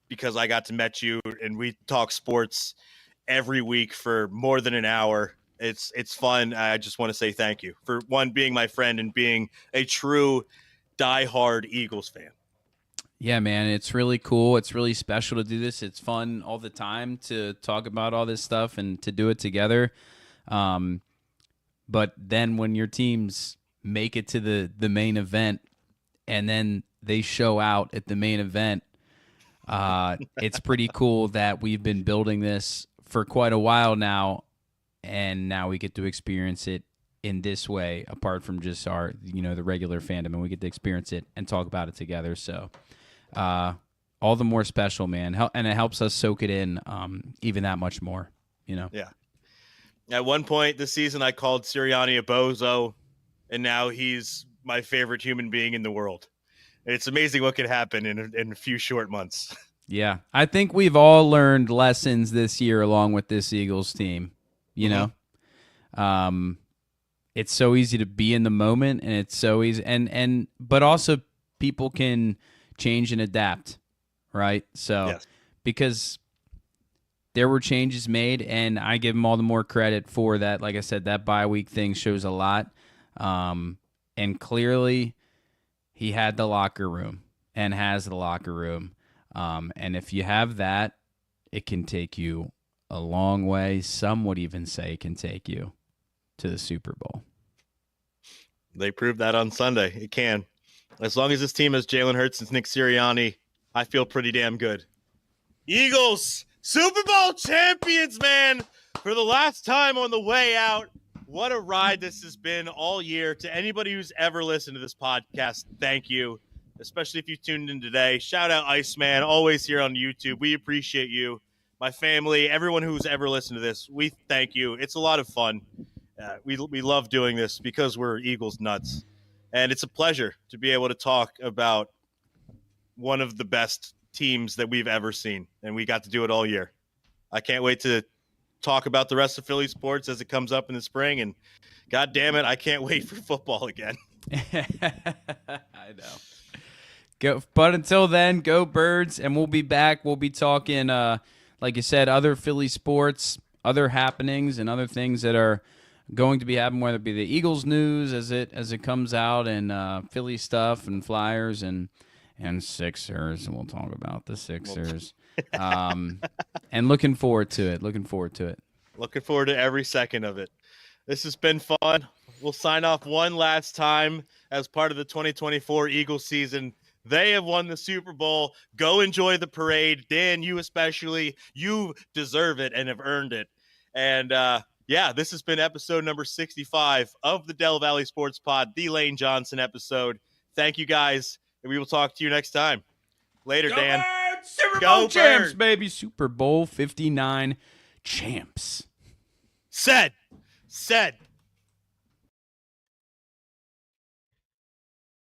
A: because I got to meet you and we talk sports every week for more than an hour. It's fun. I just want to say thank you for one, being my friend and being a true diehard Eagles fan.
B: Yeah, man, it's really cool. It's really special to do this. It's fun all the time to talk about all this stuff and to do it together. But then when your teams make it to the main event and then they show out at the main event, it's pretty cool that we've been building this for quite a while now, and now we get to experience it in this way, apart from just our, the regular fandom, and we get to experience it and talk about it together. So all the more special, man. And it helps us soak it in even that much more,
A: Yeah. At one point this season, I called Sirianni a bozo, and now he's my favorite human being in the world. It's amazing what can happen in a few short months.
B: Yeah. I think we've all learned lessons this year along with this Eagles team, know? It's so easy to be in the moment, and it's so easy. But also people can change and adapt, right? So,
A: yes.
B: Because there were changes made, and I give him all the more credit for that. Like I said, that bye week thing shows a lot. And clearly he had the locker room and has the locker room. And if you have that, it can take you a long way. Some would even say it can take you to the Super Bowl.
A: They proved that on Sunday. It can. As long as this team has Jalen Hurts and Nick Sirianni, I feel pretty damn good. Eagles, Super Bowl champions, man, for the last time on the way out. What a ride this has been all year. To anybody who's ever listened to this podcast, thank you, especially if you tuned in today. Shout out Iceman, always here on YouTube. We appreciate you. My family, everyone who's ever listened to this, we thank you. It's a lot of fun. We love doing this because we're Eagles nuts. And it's a pleasure to be able to talk about one of the best teams that we've ever seen. And we got to do it all year. I can't wait to talk about the rest of Philly sports as it comes up in the spring. And God damn it, I can't wait for football again.
B: I know. But until then, go Birds, and we'll be back. We'll be talking, like you said, other Philly sports, other happenings, and other things that are going to be happening, whether it be the Eagles news as it comes out, and Philly stuff, and Flyers, and Sixers. And we'll talk about the Sixers. And looking forward to it. Looking forward to
A: every second of it. This has been fun. We'll sign off one last time as part of the 2024 Eagles season. They have won the Super Bowl. Go enjoy the parade. Dan, you especially. You deserve it and have earned it. And, this has been episode number 65 of the Del Valley Sports Pod, the Lane Johnson episode. Thank you, guys, and we will talk to you next time. Later, Dan.
B: Super Bowl champs, baby. Super Bowl 59 champs.
A: Said.